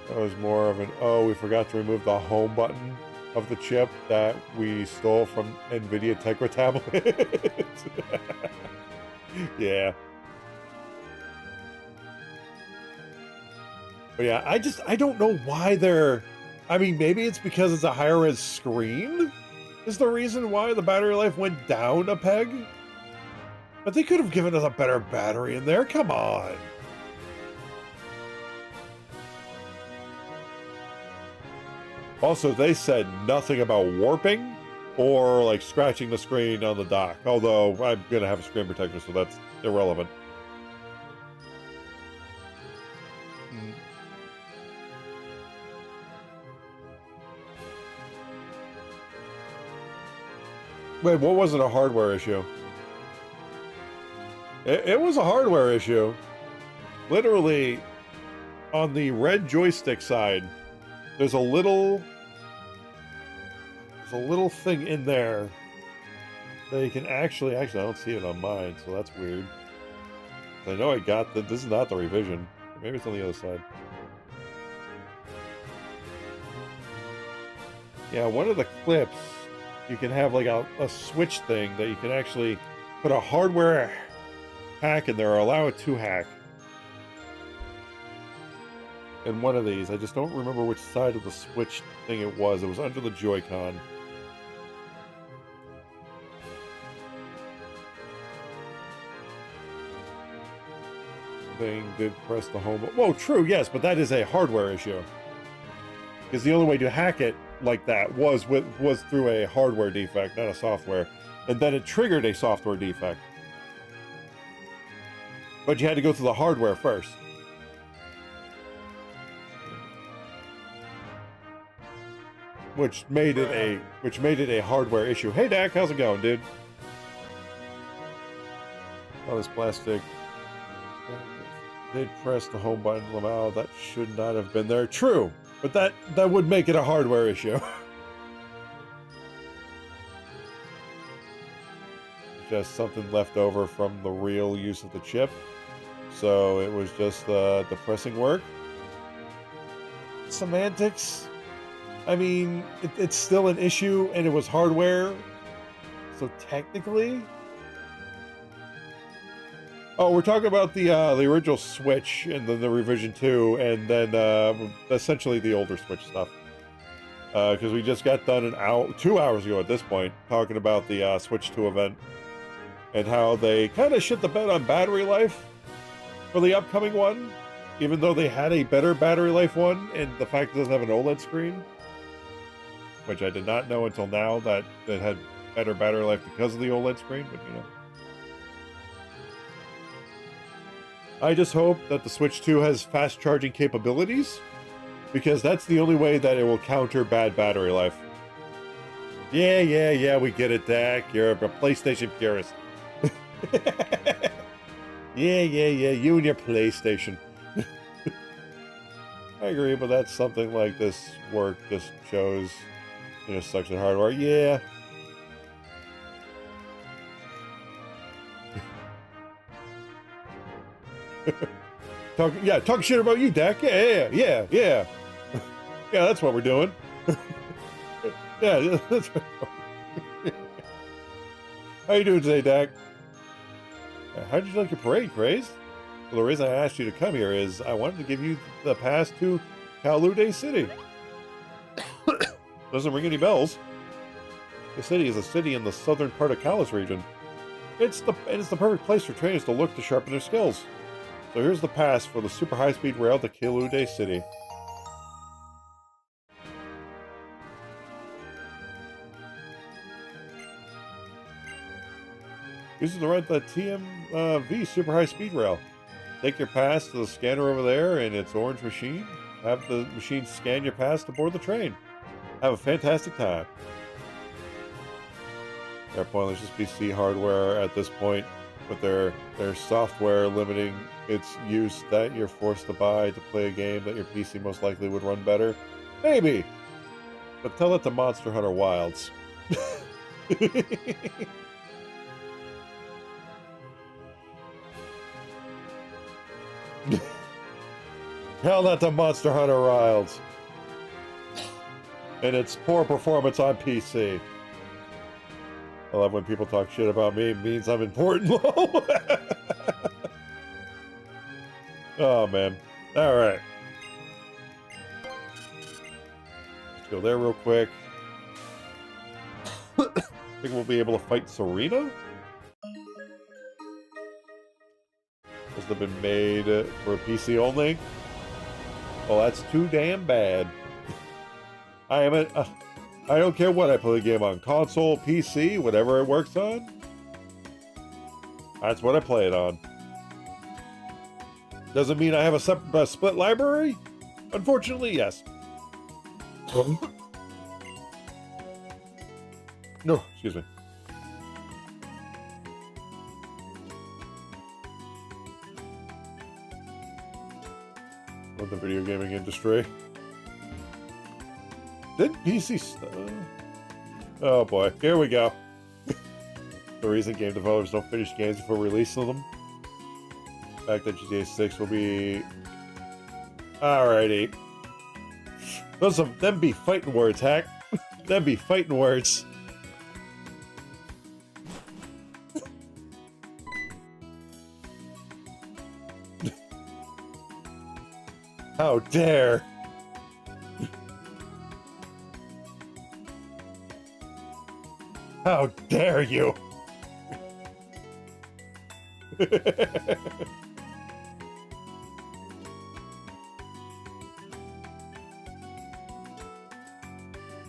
That was more of an, oh, we forgot to remove the home button of the chip that we stole from NVIDIA Tegra tablet. Yeah. But yeah, I don't know why they're... I mean, maybe it's because it's a higher res screen is the reason why the battery life went down a peg. But they could have given us a better battery in there. Come on. Also, they said nothing about warping or like scratching the screen on the dock. Although I'm gonna have a screen protector, so that's irrelevant. Wait, what was it? A hardware issue? It was a hardware issue. Literally, on the red joystick side, there's a little thing in there that you can actually I don't see it on mine, so that's weird. I know I got that. This is not the revision. Maybe it's on the other side. Yeah, one of the clips, you can have like a switch thing that you can actually put a hardware hack in there or allow it to hack. And one of these, I just don't remember which side of the switch thing it was. It was under the Joy-Con. Thing did press the home. Whoa, true, yes, but that is a hardware issue. Because the only way to hack it like that was through a hardware defect, not a software. And then it triggered a software defect. But you had to go through the hardware first. Which made it a hardware issue. Hey Dak, how's it going, dude? Oh, this plastic did press the home button. Lamau, that should not have been there. True, but that would make it a hardware issue. Just something left over from the real use of the chip, so it was just the pressing work. Semantics. I mean, it's still an issue, and it was hardware, so technically. Oh, we're talking about the original Switch, and then the revision 2, and then essentially the older Switch stuff. Because we just got done 2 hours ago at this point, talking about the Switch 2 event, and how they kind of shit the bed on battery life for the upcoming one, even though they had a better battery life one, and the fact it doesn't have an OLED screen. Which I did not know until now that it had better battery life because of the OLED screen, but you know. I just hope that the Switch 2 has fast charging capabilities, because that's the only way that it will counter bad battery life. Yeah, we get it, Dak. You're a PlayStation purist. Yeah, you and your PlayStation. I agree, but that's something like this work just shows. You know, sucks at hardware. Yeah. Talking shit about you, Dak. Yeah. Yeah, that's what we're doing. Yeah, that's right. How you doing today, Dak? How did you like your parade, Craze? Well, the reason I asked you to come here is I wanted to give you the pass to Caloute City. Doesn't ring any bells. The city is a city in the southern part of Kalos region. It's the perfect place for trainers to look to sharpen their skills. So here's the pass for the super high-speed rail to Caloute City. Use it to ride the TMV super high-speed rail. Take your pass to the scanner over there in its orange machine. Have the machine scan your pass to board the train. Have a fantastic time. They're pointless PC hardware at this point, with their software limiting its use that you're forced to buy to play a game that your PC most likely would run better. Maybe. But tell it to Monster Hunter Wilds. Tell that to Monster Hunter Wilds. And its poor performance on PC. I love when people talk shit about me. It means I'm important. Oh, man. All right. Let's go there real quick. I think we'll be able to fight Serena. Has it been made for PC only? Well, that's too damn bad. I am I don't care what I play the game on, console, PC, whatever it works on. That's what I play it on. Doesn't mean I have a split library? Unfortunately, yes. No, excuse me. Of the video gaming industry. Did PC oh boy, here we go. The reason game developers don't finish games before releasing them. The fact that GTA 6 will be... Alrighty. Them be fighting words, Hack. Them be fighting words. How dare! How dare you!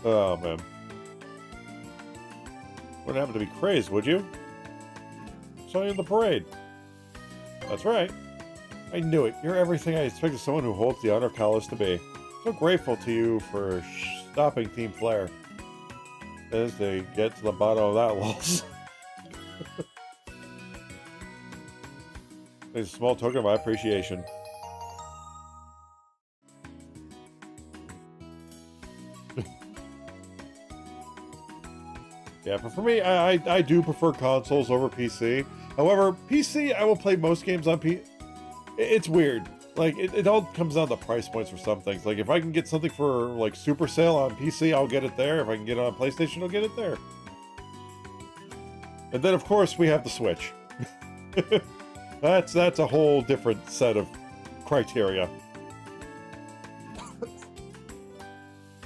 Oh man. Wouldn't happen to be crazed, would you? Saw you in the parade. That's right. I knew it. You're everything I expected someone who holds the honor of Kalos to be. So grateful to you for stopping Team Flare. As they get to the bottom of that loss. It's a small token of my appreciation. Yeah, but for me, I do prefer consoles over PC. However, PC, I will play most games on PC. It's weird. Like, it all comes down to price points for some things. Like, if I can get something for, like, super sale on PC, I'll get it there. If I can get it on PlayStation, I'll get it there. And then, of course, we have the Switch. That's a whole different set of criteria.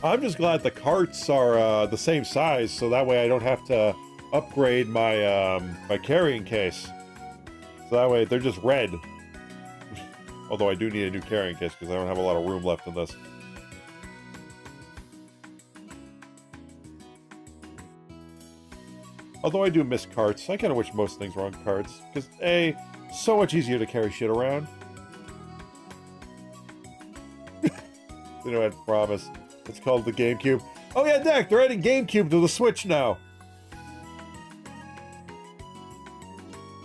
I'm just glad the carts are the same size, so that way I don't have to upgrade my my carrying case. So that way they're just red. Although I do need a new carrying case because I don't have a lot of room left in this. Although I do miss carts. I kind of wish most things were on carts. Because, A, so much easier to carry shit around. You know, I promise. It's called the GameCube. Oh yeah, Dak, they're adding GameCube to the Switch now.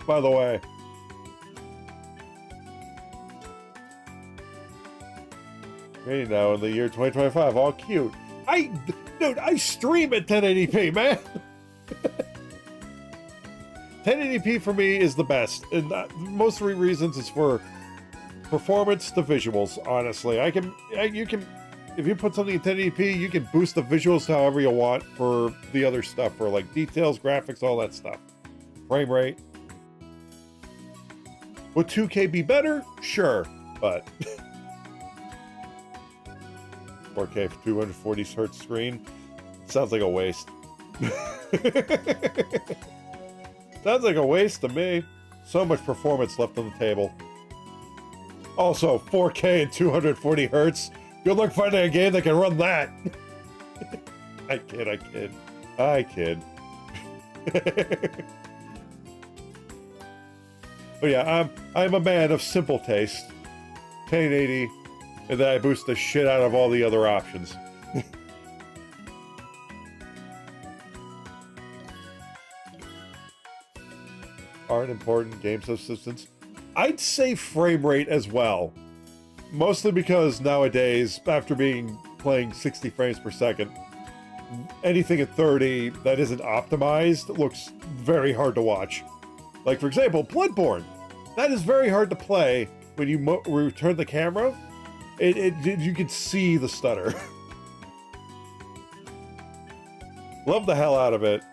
By the way. Hey, now in the year 2025, all cute. Dude, I stream at 1080p, man. 1080p for me is the best, and most of the reasons is for performance to visuals. Honestly, you can, if you put something in 1080p, you can boost the visuals however you want for the other stuff, for like details, graphics, all that stuff. Frame rate. Would 2K be better? Sure, but 4K for 240 hertz screen sounds like a waste. Sounds like a waste to me. So much performance left on the table. Also, 4K and 240 hertz. Good luck finding a game that can run that. I kid. But yeah, I'm a man of simple taste. 1080, and then I boost the shit out of all the other options. Aren't important game subsistence. I'd say frame rate as well. Mostly because nowadays, after playing 60 frames per second, anything at 30 that isn't optimized looks very hard to watch. Like, for example, Bloodborne. That is very hard to play when you return the camera. You can see the stutter. Love the hell out of it,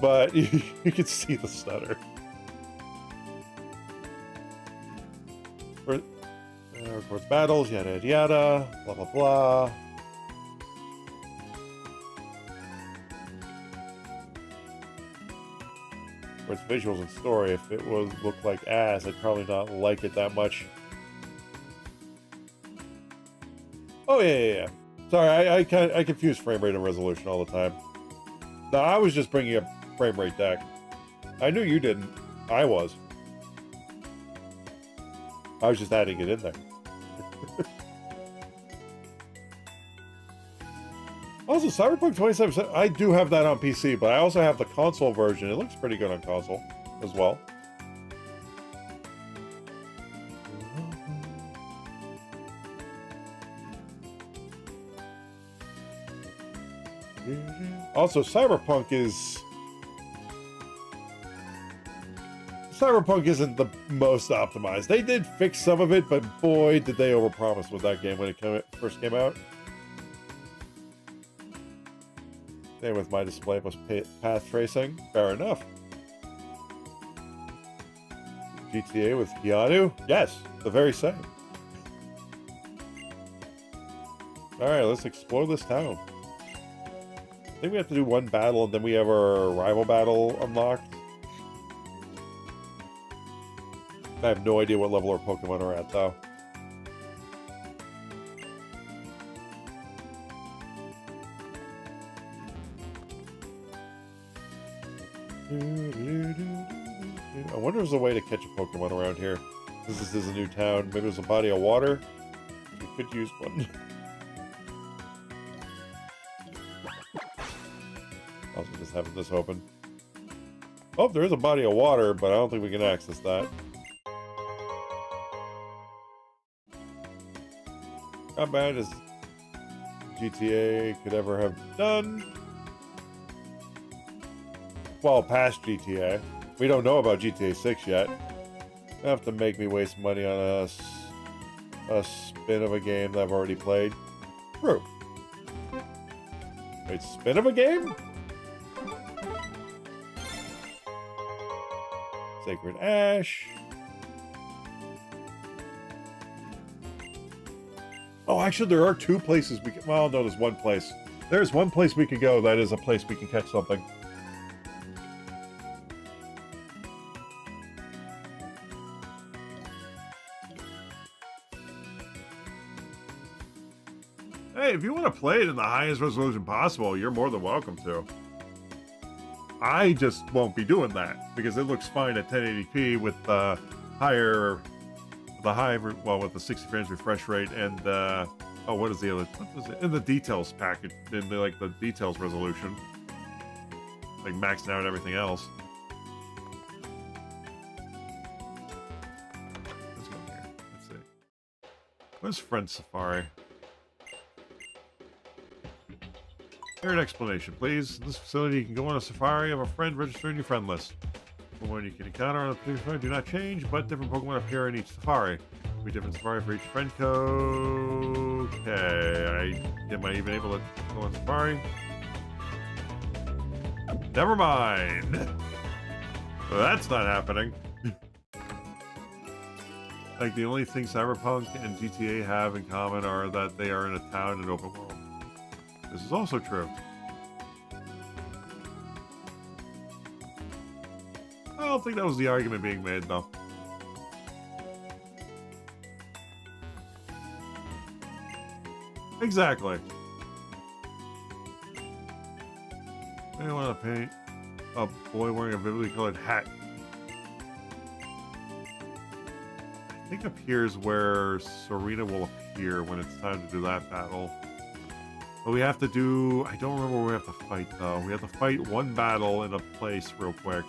but you can see the stutter. Records battles, yada yada yada, blah blah blah. For its visuals and story, if it would look like ass, I'd probably not like it that much. Oh yeah. Sorry, I confuse frame rate and resolution all the time. No, I was just bringing up frame rate deck. I knew you didn't. I was. I was just adding it in there. Also, Cyberpunk 2077, I do have that on PC, but I also have the console version. It looks pretty good on console as well. Also, Cyberpunk isn't the most optimized. They did fix some of it, but boy, did they overpromise with that game when it first came out. Same with my display plus path tracing. Fair enough. GTA with Keanu? Yes, the very same. Alright, let's explore this town. I think we have to do one battle and then we have our rival battle unlocked. I have no idea what level our Pokemon are at, though. I wonder if there's a way to catch a Pokemon around here. This is a new town. Maybe there's a body of water. We could use one. Also just having this open. Oh, there is a body of water, but I don't think we can access that. How bad as GTA could ever have done. Well, past GTA. We don't know about GTA 6 yet. You have to make me waste money on a spin of a game that I've already played. True. Wait, spin of a game? Sacred Ash. Oh, actually, there are two places we can... Well, no, there's one place. There's one place we could go that is a place we can catch something. Hey, if you want to play it in the highest resolution possible, you're more than welcome to. I just won't be doing that because it looks fine at 1080p with the with the 60 frames refresh rate and oh, what is the other? What is it? In the details package, in the details resolution, like maxing out everything else. Let's go here. Let's see. Where's Friend Safari? Here an explanation, please. In this facility, you can go on a safari of a friend registered in your friend list. Pokemon you can encounter on a particular safari do not change, but different Pokemon appear in each safari. There'll be different safari for each friend code. Okay, am I even able to go on safari? Never mind. Well, that's not happening. Like, the only thing Cyberpunk and GTA have in common are that they are in a town and open world. This is also true. I don't think that was the argument being made, though. Exactly. I want to paint a boy wearing a vividly colored hat. I think up here is where Serena will appear when it's time to do that battle. But we have to do... I don't remember where we have to fight, though. We have to fight one battle in a place real quick.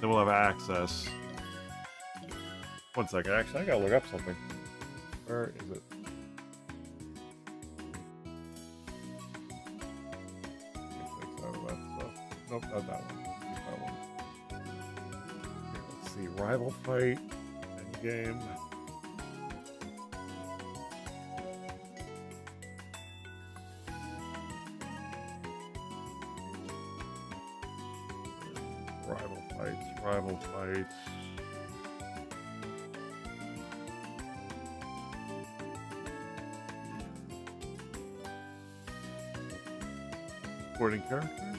Then we'll have access. One second. Actually, I gotta look up something. Where is it? Nope, not that one. That one. Okay, let's see. Rival fight. Endgame. Rival fights. Supporting characters?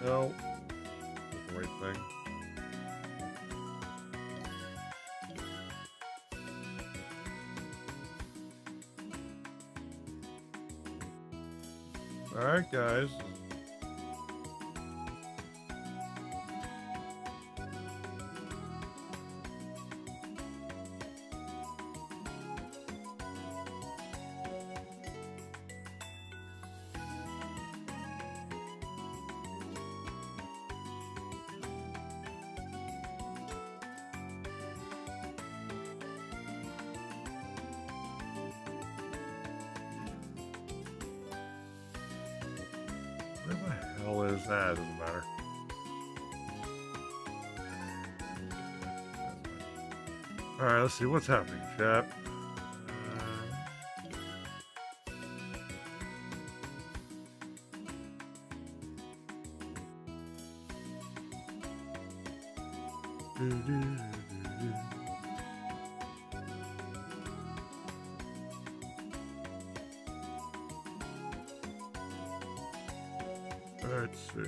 No. That's the right thing. Alright, guys. Where the hell is that? Doesn't matter. Alright, let's see what's happening, chat. Let's see.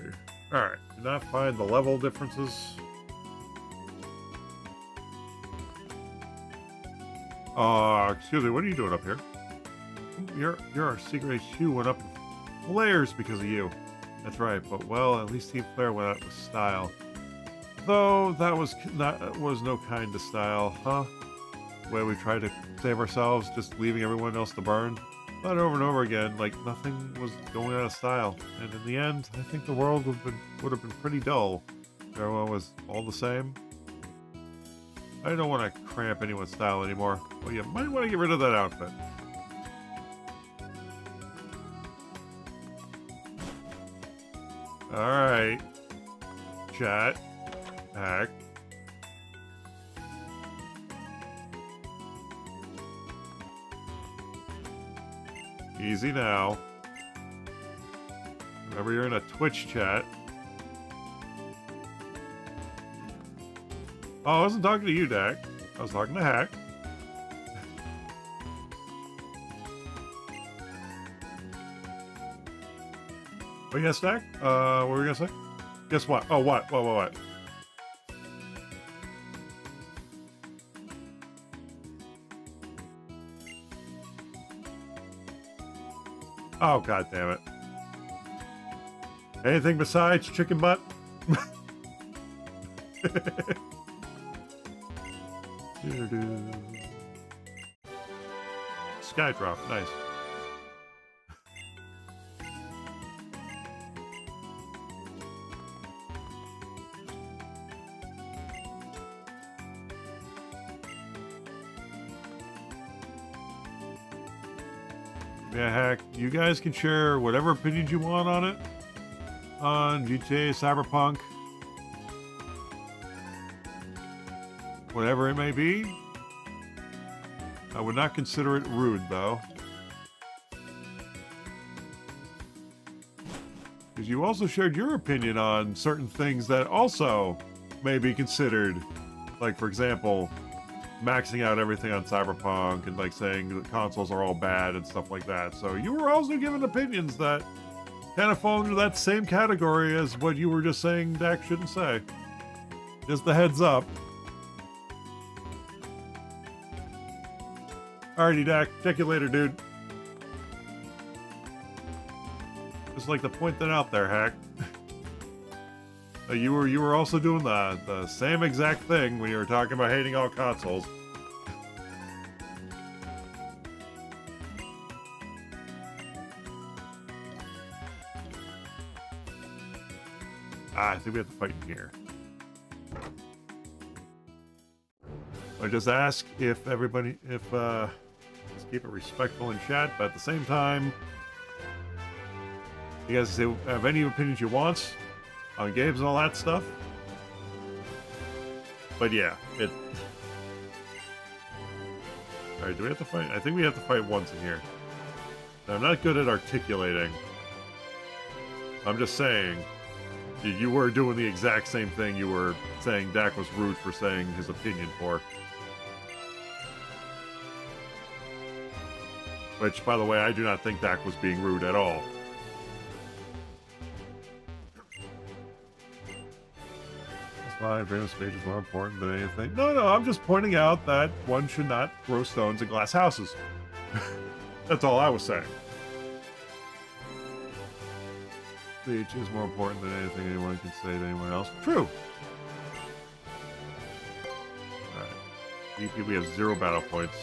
Alright, did not find the level differences. Excuse me, what are you doing up here? You're our secret HQ went up in flares because of you. That's right, but well, at least Team Flare went out with style. Though that was no kind of style, huh? The way we tried to save ourselves, just leaving everyone else to burn. But over and over again, like nothing was going out of style. And in the end, I think the world would have been pretty dull. If everyone was all the same. I don't want to cramp anyone's style anymore. Well, you might want to get rid of that outfit. Alright. Chat. Hack. Easy now. Remember, you're in a Twitch chat. Oh, I wasn't talking to you, Dak. I was talking to Hack. What yes, Dak? What were we gonna say? Guess what? Oh, what? Oh, god damn it. Anything besides chicken butt? Skydrop, nice. Yeah, heck, you guys can share whatever opinions you want on it. On GTA, Cyberpunk. Whatever it may be. I would not consider it rude, though. Because you also shared your opinion on certain things that also may be considered. Like, for example, maxing out everything on Cyberpunk and, like, saying that consoles are all bad and stuff like that. So you were also given opinions that kind of fall into that same category as what you were just saying Dak shouldn't say. Just the heads up. Alrighty, Dak. Check you later, dude. Just like to point that out there, Hack. You were also doing the same exact thing when you were talking about hating all consoles. I think we have to fight in here. I just ask if everybody, let's keep it respectful in chat, but at the same time, you guys have any opinions you want on games and all that stuff. But yeah, it... Alright, do we have to fight? I think we have to fight once in here. Now, I'm not good at articulating. I'm just saying, you were doing the exact same thing you were saying Dak was rude for saying his opinion for. Which, by the way, I do not think Dak was being rude at all. Fine, famous page is more important than anything. No, I'm just pointing out that one should not throw stones at glass houses. That's all I was saying. speech is more important than anything anyone can say to anyone else. True. Alright. BP, we have 0 battle points.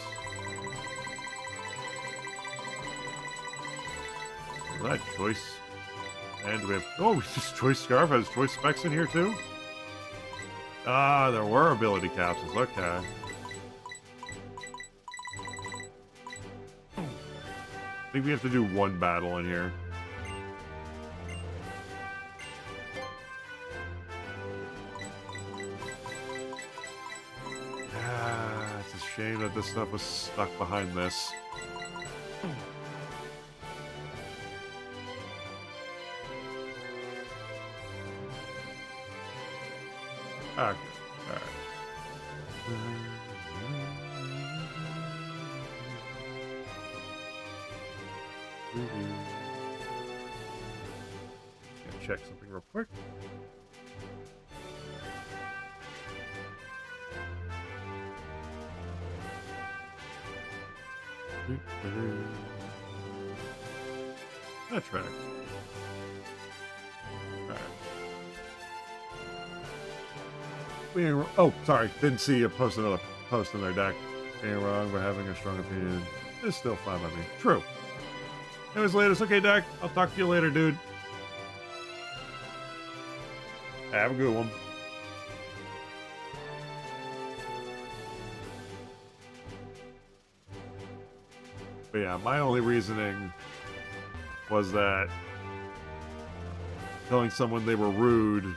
Is that choice? And we have... Oh, this choice scarf has choice specs in here too? Ah, there were ability capsules. Okay. I think we have to do 1 battle in here. Ah, it's a shame that this stuff was stuck behind this. Okay, alright. Gonna check something real quick. That tracks. Alright. Oh, sorry. Didn't see you post another post in their deck. Being wrong but having a strong opinion is still fine by me. True. Anyways, latest. Okay, deck. I'll talk to you later, dude. Have a good one. But yeah, my only reasoning was that telling someone they were rude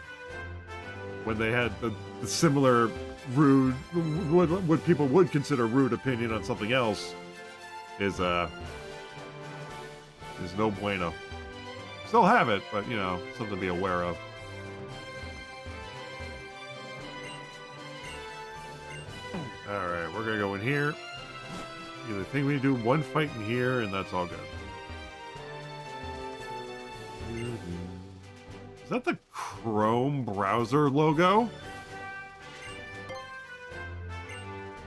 when they had the similar rude, what people would consider rude opinion on something else is no bueno. Still have it, but you know, something to be aware of. Alright, we're gonna go in here. I think we do 1 fight in here, and that's all good. Is that the Chrome browser logo?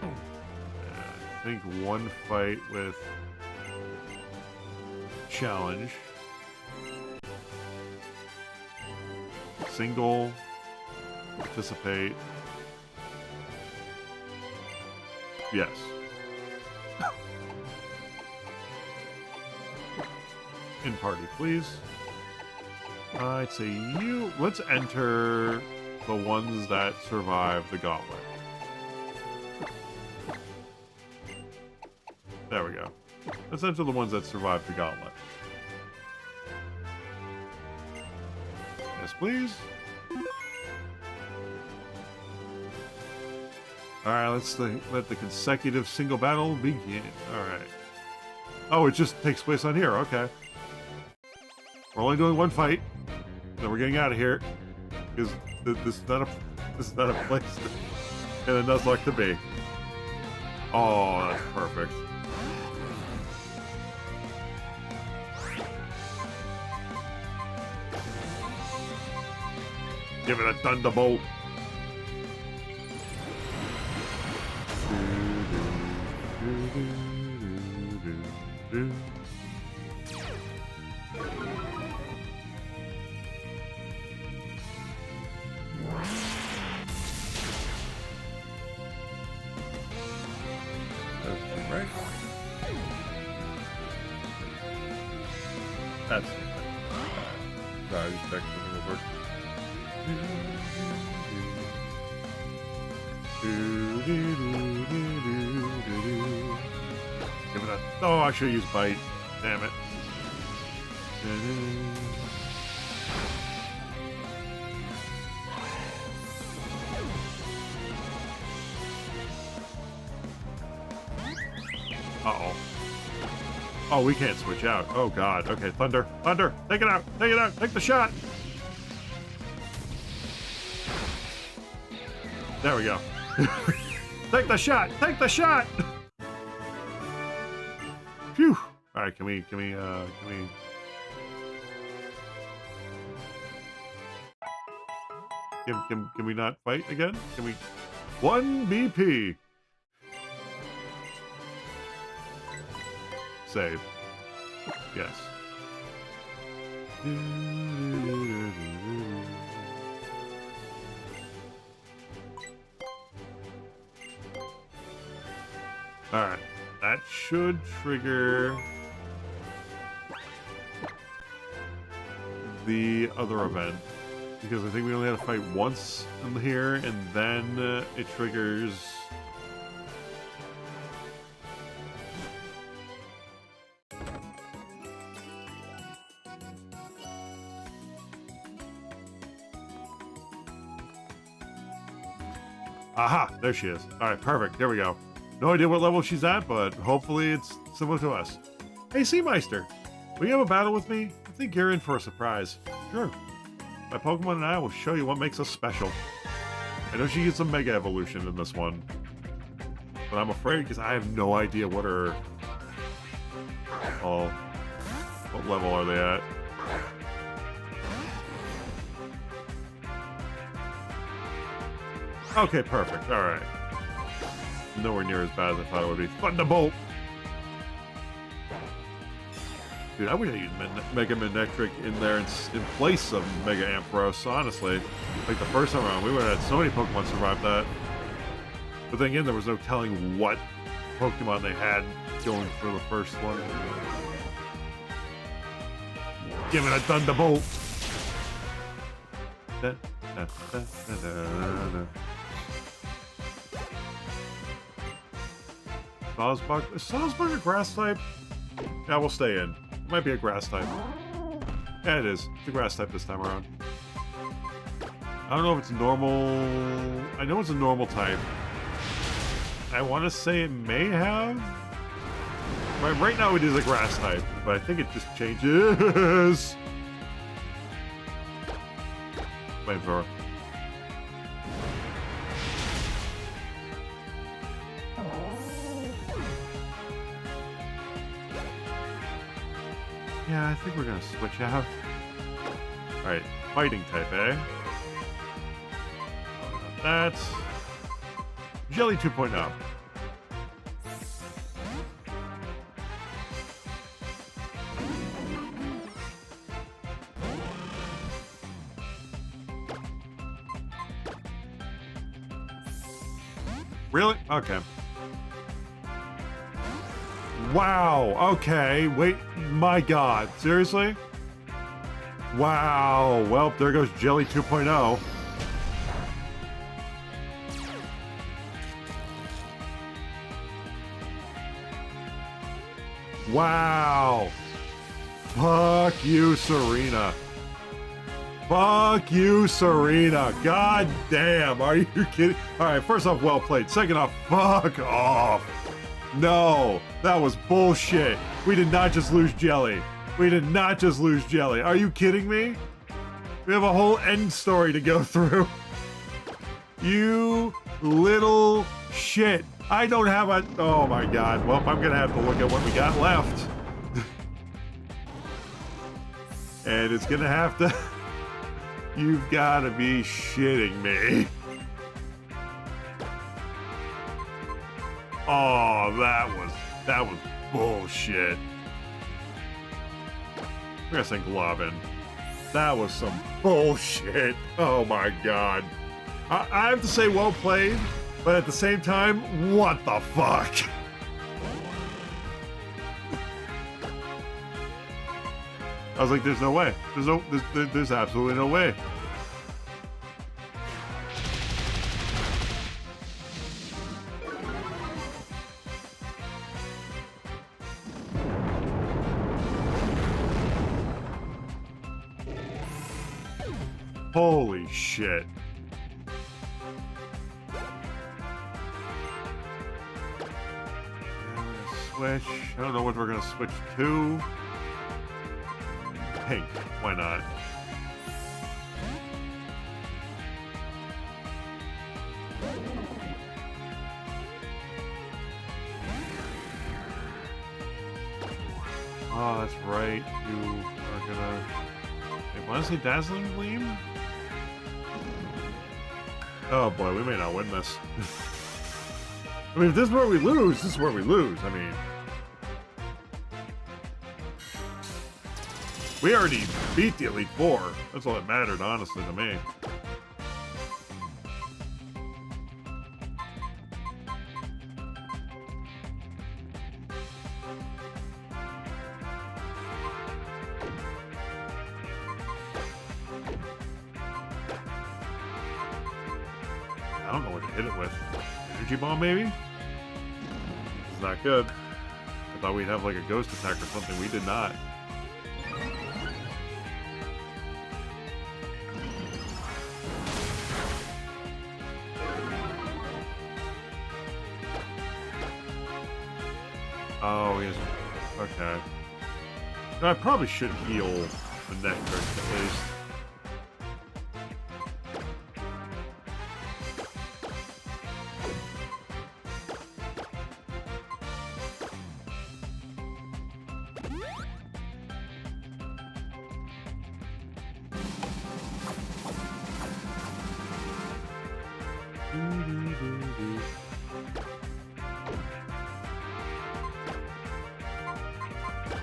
I think 1 fight with challenge. Single. Participate. Yes. In party, please. I'd say you... Let's enter the ones that survive the gauntlet. There we go. Let's enter the ones that survive the gauntlet. Yes, please. Alright, let the consecutive single battle begin. Alright. Oh, it just takes place on here. Okay. We're only doing 1 fight. Then we're getting out of here. Because this is not a place in a Nuzlocke to be. Oh, that's perfect. Give it a thunderbolt. Right. That's sorry, just check something real quick. Give it a... Oh, I should use bite. Damn it. Uh-oh. Oh, we can't switch out. Oh, God. Okay, Thunder. Thunder! Take it out! Take it out! Take the shot! There we go. Take the shot! Take the shot! Phew! Alright, can we... Can we not fight again? Can we... 1 BP! Save. Yes. Alright. That should trigger the other event. Because I think we only had to fight once in here, and then it triggers... Aha! There she is. Alright, perfect. There we go. No idea what level she's at, but hopefully it's similar to us. Hey, Seameister! Will you have a battle with me? I think you're in for a surprise. Sure. My Pokemon and I will show you what makes us special. I know she gets a Mega Evolution in this one. But I'm afraid because I have no idea what her... Oh. What level are they at? Okay, perfect. Alright. Nowhere near as bad as I thought it would be. Thunderbolt! Dude, I wish I used Mega Manectric in there in place of Mega Ampharos, honestly. Like the first time around, we would have had so many Pokemon survive that. But then again, there was no telling what Pokemon they had going for the first one. Give it a Thunderbolt! Da, da, da, da, da, da. Sawsbuck? Is Sawsbuck a grass type? Yeah, we'll stay in. It might be a grass type. Yeah, it is. It's a grass type this time around. I don't know if it's normal... I know it's a normal type. I want to say it may have... Right now it is a grass type, but I think it just changes. Flamethrower. Yeah, I think we're gonna switch out. Alright, fighting type, eh? That's... Jelly 2.0. Really? Okay. Wow, okay, wait, my god, seriously? Wow, well, there goes Jelly 2.0. Wow. Fuck you, Serena. Fuck you, Serena. God damn, are you kidding? Alright, first off, well played. Second off, fuck off. No, that was bullshit. We did not just lose Jelly. We did not just lose Jelly. Are you kidding me? We have a whole end story to go through. You little shit. I don't have a... Oh my god. Well, I'm gonna have to look at what we got left. And it's gonna have to... You've gotta be shitting me. Oh, that was bullshit. We're gonna say Globin. That was some bullshit. Oh my god. I have to say well played, but at the same time, what the fuck? I was like, there's no way. There's absolutely no way. Holy shit. Switch. I don't know what we're gonna switch to. Pink. Why not? Oh, that's right. You are gonna... Hey, want to say Dazzling Gleam? Oh boy, we may not win this. I mean, if this is where we lose, this is where we lose. I mean... We already beat the Elite Four. That's all that mattered, honestly, to me. I don't know what to hit it with. Energy Ball, maybe? This is not good. I thought we'd have like a ghost attack or something. We did not. Oh, he has... Okay. No, I probably should heal the Nectar at least.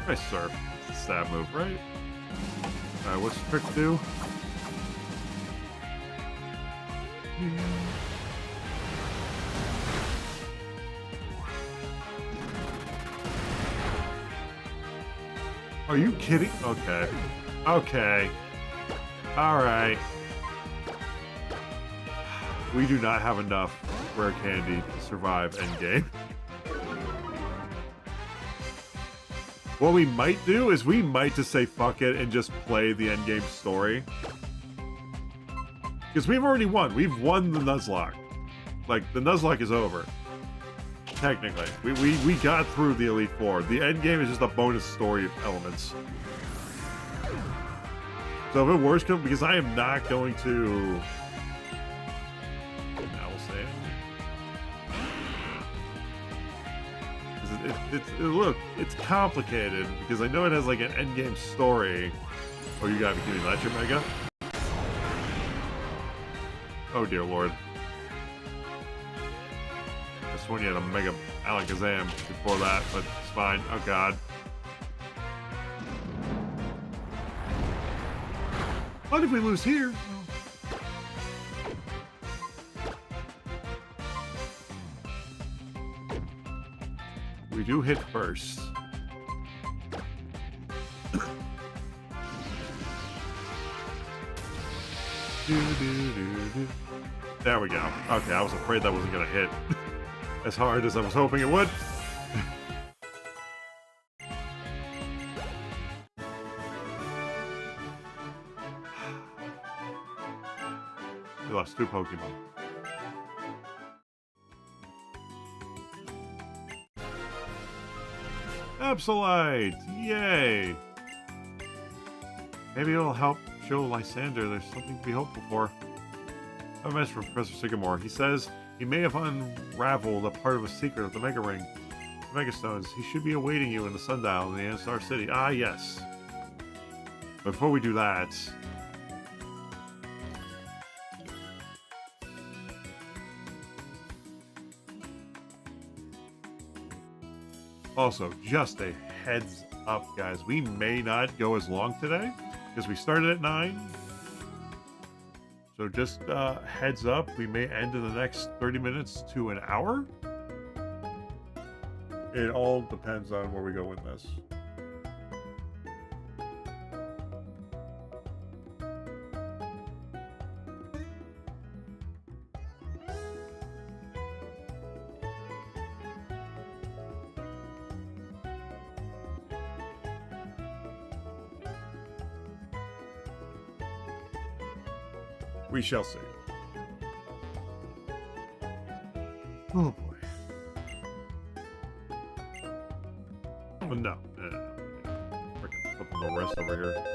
Nice surf. It's a stab move, right? Alright, what's the trick do? Are you kidding? Okay. Okay. Alright. We do not have enough rare candy to survive endgame. What we might do is we might just say fuck it and just play the endgame story. Because we've already won. We've won the Nuzlocke. Like, the Nuzlocke is over. Technically. We got through the Elite Four. The endgame is just a bonus story elements. So if it works, because I am not going to... Look, it's complicated because I know it has like an endgame story. Oh, you gotta be kidding me. That's your Mega? Oh, dear Lord. I sworn you had a Mega Alakazam before that, but it's fine. Oh, God. What if we lose here? We do hit first. There we go. Okay, I was afraid that wasn't gonna hit as hard as I was hoping it would. We lost 2 Pokemon. Absolite! Yay! Maybe it'll help show Lysander there's something to be hopeful for. I have a message from Professor Sycamore. He says he may have unraveled a part of a secret of the Mega Ring. The Mega Stones. He should be awaiting you in the Sundial in the Anstar City. Ah, yes. Before we do that... Also, just a heads up, guys. We may not go as long today because we started at 9. So just heads up, we may end in the next 30 minutes to an hour. It all depends on where we go with this. We shall see. Oh boy. Oh no. Freaking put the rest over here.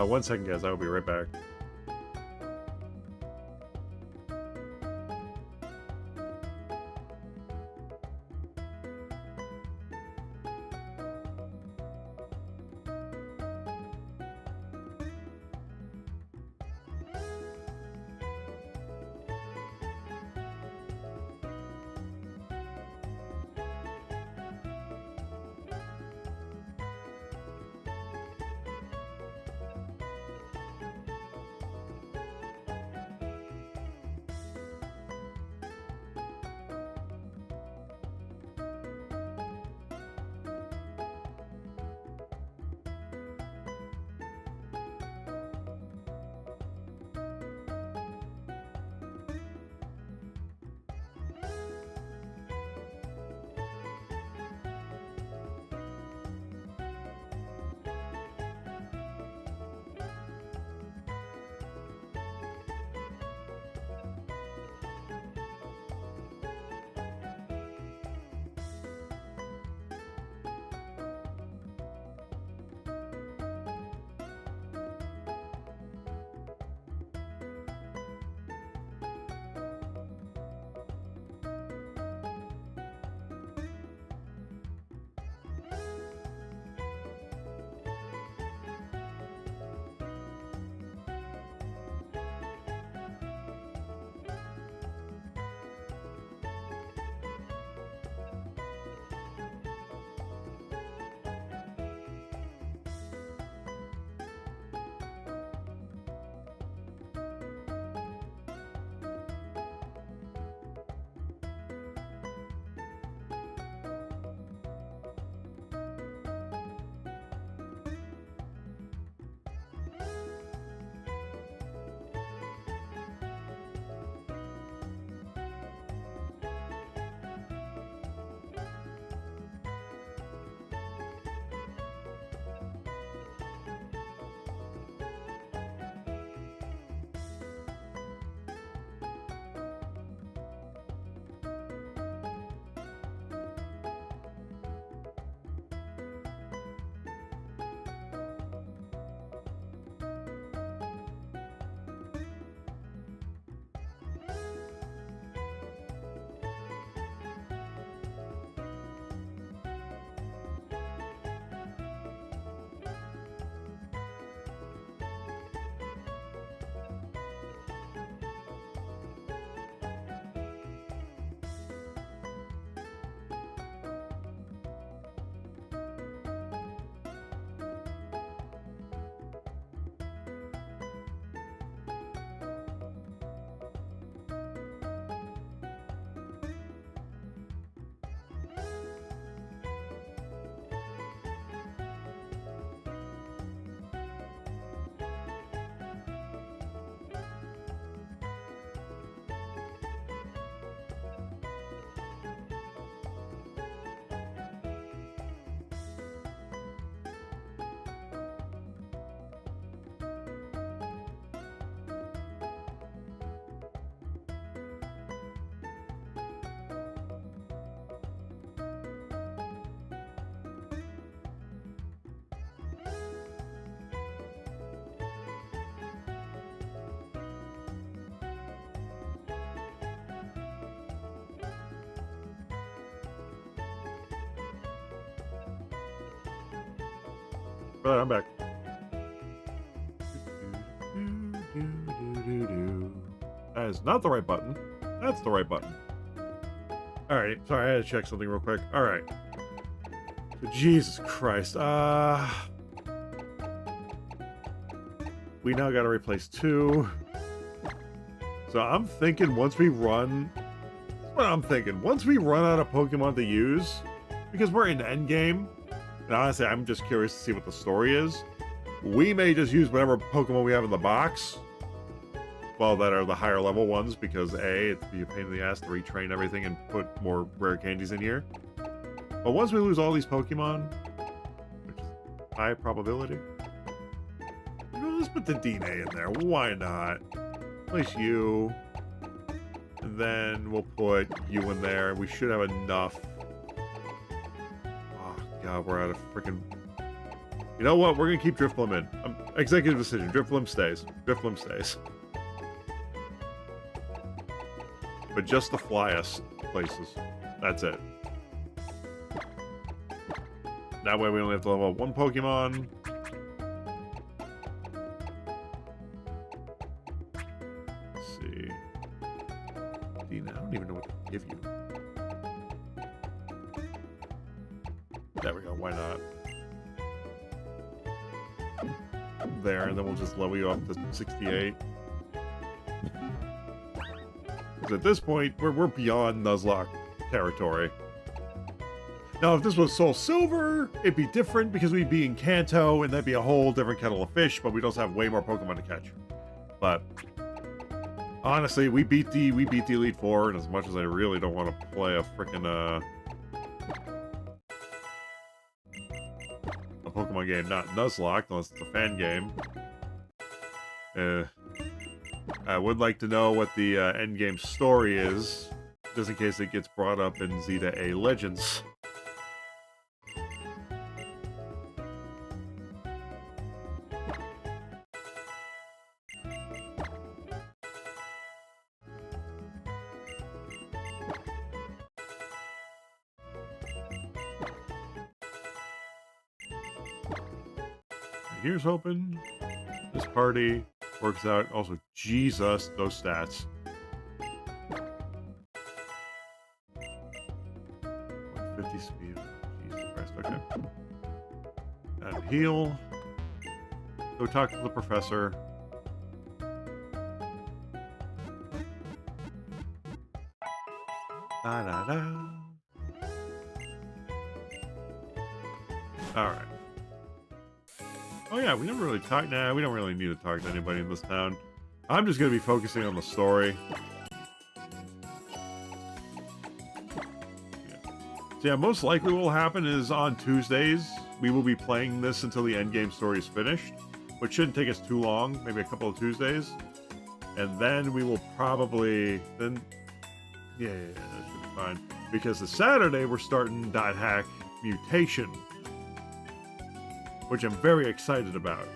1 second, guys. I will be right back. But I'm back. That is not the right button. That's the right button. Alright, sorry, I had to check something real quick. Alright. So, Jesus Christ. We now gotta replace 2. So I'm thinking once we run... That's what I'm thinking. Once we run out of Pokemon to use, because we're in endgame, and honestly, I'm just curious to see what the story is, we may just use whatever Pokemon we have in the box. Well, that are the higher level ones, because A, it'd be a pain in the ass to retrain everything and put more rare candies in here. But once we lose all these Pokemon, which is high probability, you know, let's put the DNA in there. Why not? Place you. And then we'll put you in there. We should have enough. Oh, God, we're out of freaking You know what? We're gonna keep Drifblim in. Executive decision. Drifblim stays. Drifblim stays. But just the flyest places. That's it. That way we only have to level up one Pokemon. Let's see. Dina, I don't even know what to give you. There we go. Why not? There, and then we'll just level you up to 68. Because at this point, we're beyond Nuzlocke territory. Now, if this was Soul Silver, it'd be different because we'd be in Kanto, and that'd be a whole different kettle of fish, but we'd also have way more Pokemon to catch. But honestly, we beat the Elite Four, and as much as I really don't want to play a freaking a Pokemon game, not Nuzlocke, unless it's a fan game. I would like to know what the end game story is, just in case it gets brought up in Zeta A Legends. Here's hoping this party works out. Also, Jesus, those stats. 150 speed. Jesus Christ, okay. And heal. Go talk to the professor. Da-da-da. Alright. Oh yeah, we never really talked. Nah, we don't really need to talk to anybody in this town. I'm just going to be focusing on the story. Yeah. So yeah, most likely what will happen is on Tuesdays, we will be playing this until the endgame story is finished, which shouldn't take us too long, maybe a couple of Tuesdays. And then we will probably, then, yeah, that should be fine. Because the Saturday, we're starting Dot Hack Mutation, which I'm very excited about.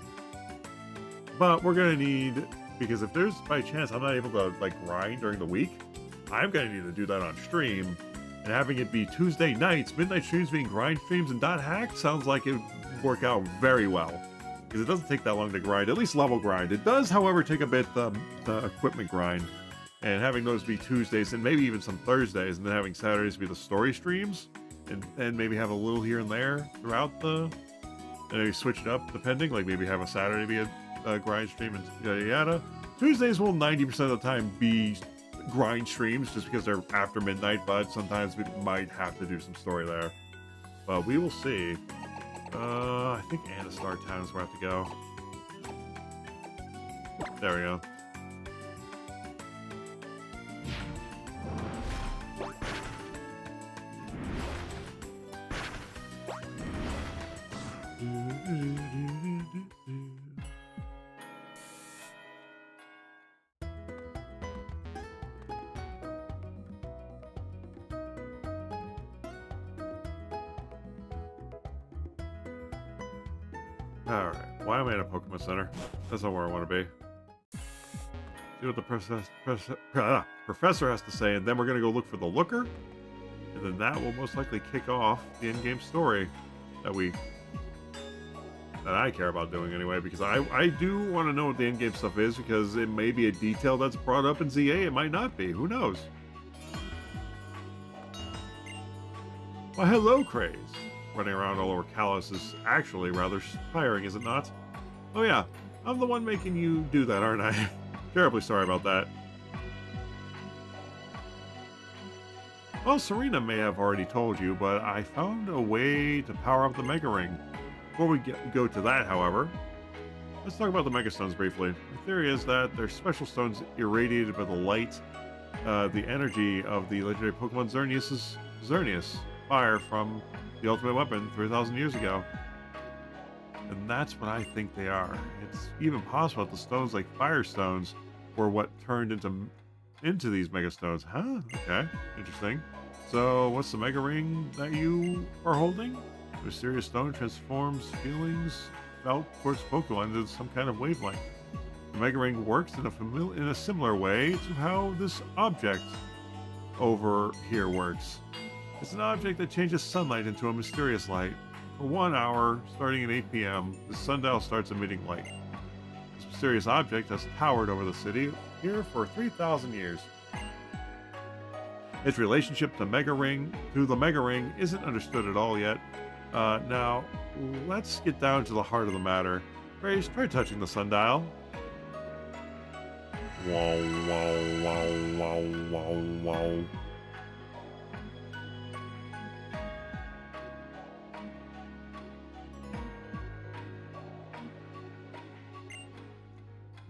But we're gonna need, because if there's, by chance, I'm not able to, like, grind during the week, I'm gonna need to do that on stream. And having it be Tuesday nights, midnight streams being grind streams and Dot Hack sounds like it would work out very well. Because it doesn't take that long to grind, at least level grind. It does, however, take a bit the equipment grind. And having those be Tuesdays and maybe even some Thursdays, and then having Saturdays be the story streams, and maybe have a little here and there throughout the... And maybe switch it up depending, like maybe have a Saturday be a grind stream and yada yada. Tuesdays will 90% of the time be grind streams just because they're after midnight, but sometimes we might have to do some story there. But we will see. I think Anastar Town is where I have to go. There we go. Alright, why am I in a Pokemon Center? That's not where I want to be. See what the professor has to say, and then we're going to go look for the Looker, and then that will most likely kick off the in-game story that I care about doing anyway, because I do want to know what the in-game stuff is, because it may be a detail that's brought up in ZA, it might not be, who knows? Well, hello, Craze. Running around all over Kalos is actually rather tiring, is it not? Oh yeah, I'm the one making you do that, aren't I? Terribly sorry about that. Well, Serena may have already told you, but I found a way to power up the Mega Ring. Before we go to that, however, let's talk about the Mega Stones briefly. The theory is that they're special stones irradiated by the light, the energy of the legendary Pokemon Xerneas, fire from the ultimate weapon 3,000 years ago. And that's what I think they are. It's even possible that the stones like Fire Stones were what turned into these Mega Stones. Huh? Okay. Interesting. So, what's the Mega Ring that you are holding? The mysterious stone transforms feelings felt towards Pokemon into some kind of wavelength. The Mega Ring works in a similar way to how this object over here works. It's an object that changes sunlight into a mysterious light. For 1 hour, starting at 8 p.m., the sundial starts emitting light. This mysterious object has towered over the city here for 3,000 years. Its relationship to the Mega Ring isn't understood at all yet. Now, let's get down to the heart of the matter. Grace, try touching the sundial. Wow, wow, wow, wow, wow, wow.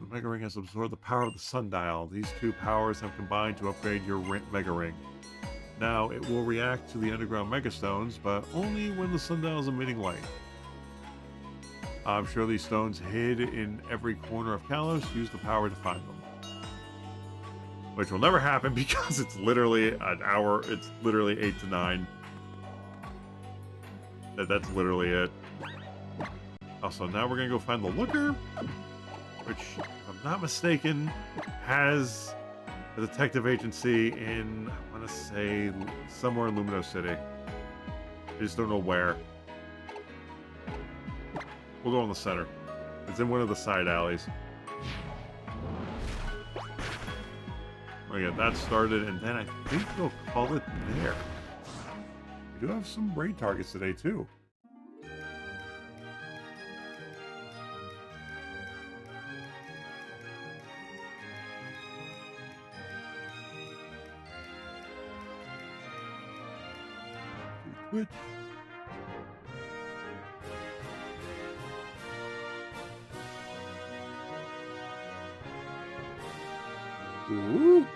The Mega Ring has absorbed the power of the sundial. These two powers have combined to upgrade your Mega Ring. Now, it will react to the underground Mega Stones, but only when the sundial is emitting light. I'm sure these stones hid in every corner of Kalos use the power to find them. Which will never happen because it's literally an hour, it's literally 8 to 9. That's literally it. Also, now we're gonna go find the Looker, which, if I'm not mistaken, has a detective agency in, I want to say, somewhere in Lumino City. I just don't know where. We'll go in the center. It's in one of the side alleys. We'll get that started, and then I think we'll call it there. We do have some raid targets today, too. Twitch. Ooh.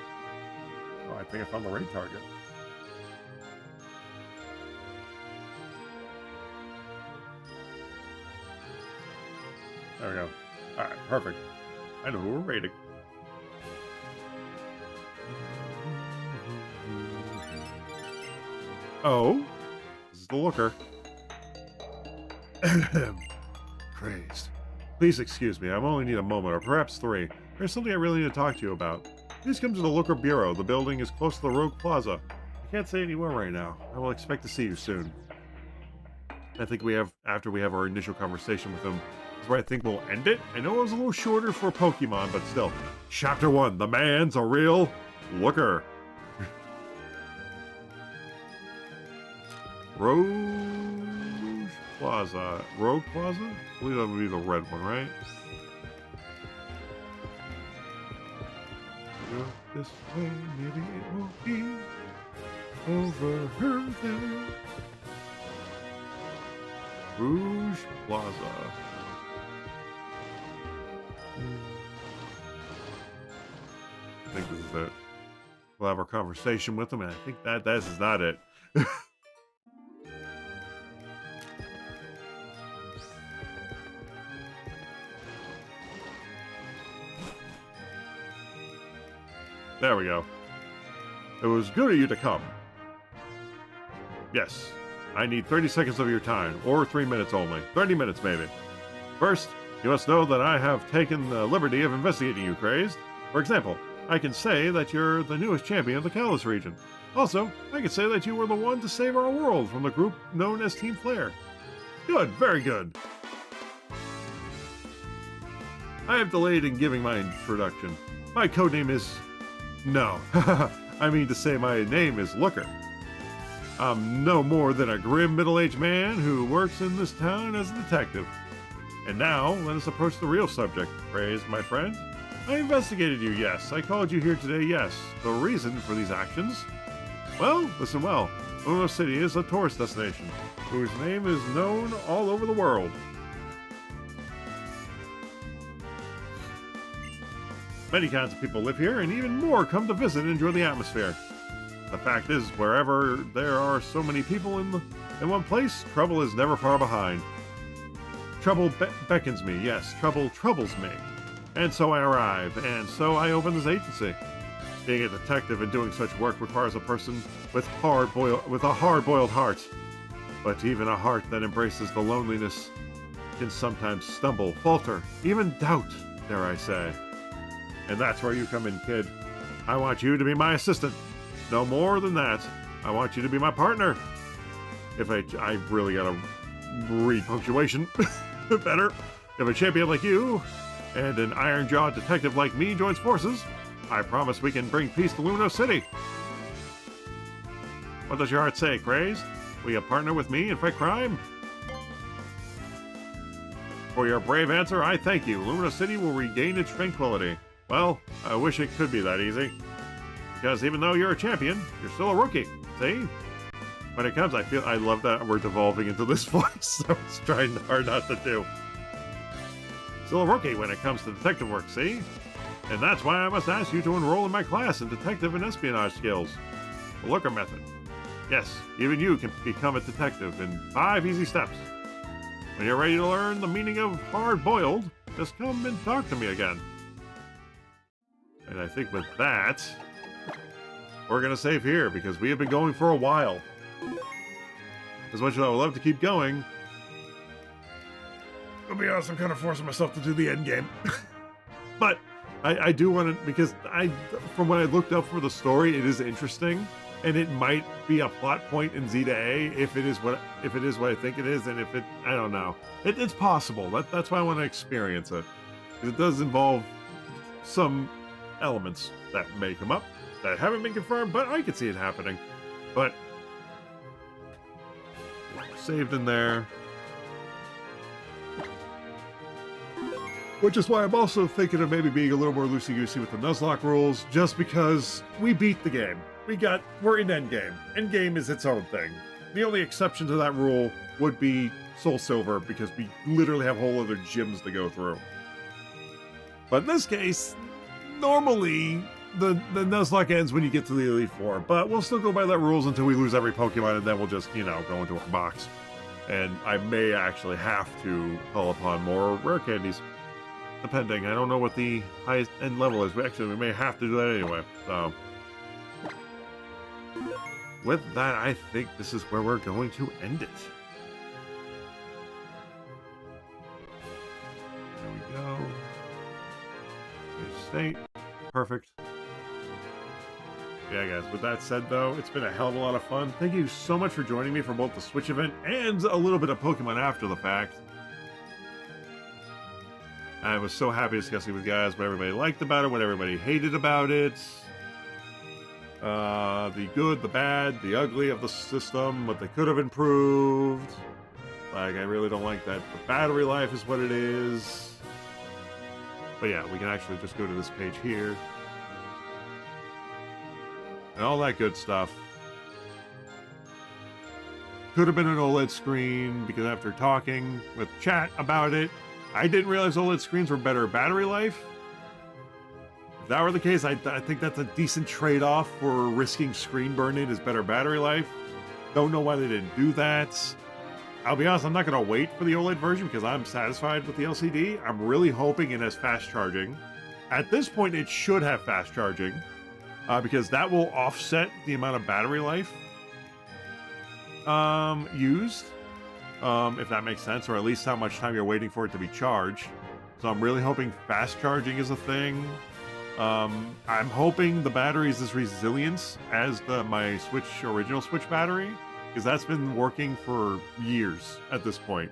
Oh, I think I found the raid target. There we go. Alright, perfect. I know who we're raiding. Oh, this is the Looker. Crazed. Please excuse me, I only need a moment, or perhaps 3. There's something I really need to talk to you about. Please come to the Looker Bureau. The building is close to the Rogue Plaza. I can't say any more right now. I will expect to see you soon. I think after we have our initial conversation with him, is where I think we'll end it. I know it was a little shorter for Pokemon, but still. Chapter 1, the man's a real Looker. Rogue Plaza. Rogue Plaza? I believe that would be the red one, right? Go this way, maybe it won't be over there. Rouge Plaza. I think this is it. We'll have our conversation with him, and I think this is not it. There we go. It was good of you to come. Yes, I need 30 seconds of your time, or 3 minutes only. 30 minutes, maybe. First, you must know that I have taken the liberty of investigating you, Crazed. For example, I can say that you're the newest champion of the Kalos region. Also, I can say that you were the one to save our world from the group known as Team Flare. Good, very good. I have delayed in giving my introduction. My codename is... No, I mean to say my name is Looker. I'm no more than a grim middle-aged man who works in this town as a detective. And now, let us approach the real subject. Crazed, my friend. I investigated you, yes. I called you here today, yes. The reason for these actions? Well, listen well. Lumino City is a tourist destination, whose name is known all over the world. Many kinds of people live here, and even more come to visit and enjoy the atmosphere. The fact is, wherever there are so many people in one place, trouble is never far behind. Trouble beckons me, yes, trouble troubles me. And so I arrive, and so I open this agency. Being a detective and doing such work requires a person with a hard-boiled heart. But even a heart that embraces the loneliness can sometimes stumble, falter, even doubt, dare I say. And that's where you come in, kid. I want you to be my assistant. No more than that. I want you to be my partner. If I really gotta read punctuation better. If a champion like you and an iron-jawed detective like me joins forces, I promise we can bring peace to Luna City. What does your heart say, Craze? Will you partner with me and fight crime? For your brave answer, I thank you. Luna City will regain its tranquility. Well, I wish it could be that easy. Because even though you're a champion, you're still a rookie. See? When it comes, I love that we're devolving into this voice, so it's trying hard not to do. Still a rookie when it comes to detective work, see? And that's why I must ask you to enroll in my class in detective and espionage skills. The Looker method. Yes, even you can become a detective in 5 easy steps. When you're ready to learn the meaning of hard-boiled, just come and talk to me again. And I think with that, we're going to save here because we have been going for a while. As much as I would love to keep going, to be honest, I'm kind of forcing myself to do the end game. But I do want to, because from what I looked up for the story, it is interesting. And it might be a plot point in Z to A if it is what I think it is, and if it, I don't know. It's possible. That's why I want to experience it. It does involve some elements that may come up that haven't been confirmed, but I could see it happening. But saved in there. Which is why I'm also thinking of maybe being a little more loosey-goosey with the Nuzlocke rules, just because we beat the game. We're in Endgame. Endgame is its own thing. The only exception to that rule would be Soul Silver, because we literally have whole other gyms to go through. But in this case, normally the Nuzlocke ends when you get to the Elite Four, but we'll still go by that rules until we lose every Pokemon, and then we'll just, go into our box. And I may actually have to call upon more rare candies. Depending. I don't know what the highest end level is. We may have to do that anyway, so... With that, I think this is where we're going to end it. There we go. Save state. Perfect. Yeah, guys, with that said, though, it's been a hell of a lot of fun. Thank you so much for joining me for both the Switch event and a little bit of Pokemon after the fact. I was so happy discussing with you guys what everybody liked about it, what everybody hated about it. The good, the bad, the ugly of the system, what they could have improved. Like, I really don't like that the battery life is what it is. But yeah, we can actually just go to this page here. And all that good stuff. Could have been an OLED screen, because after talking with chat about it, I didn't realize OLED screens were better battery life. If that were the case, I think that's a decent trade-off for risking screen burn-in is better battery life. Don't know why they didn't do that. I'll be honest, I'm not going to wait for the OLED version because I'm satisfied with the LCD. I'm really hoping it has fast charging. At this point, it should have fast charging because that will offset the amount of battery life used, if that makes sense, or at least how much time you're waiting for it to be charged. So I'm really hoping fast charging is a thing. I'm hoping the battery is as resilient as my original Switch battery, because that's been working for years at this point.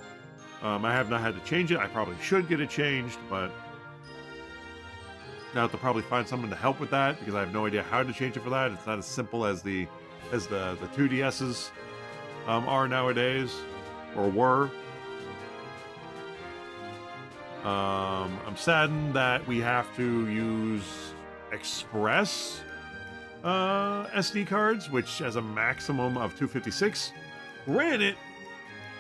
I have not had to change it. I probably should get it changed, but now I have to probably find someone to help with that, because I have no idea how to change it for that. It's not as simple as the 2DSs are nowadays, or were. I'm saddened that we have to use Express SD cards, which has a maximum of 256. Granted,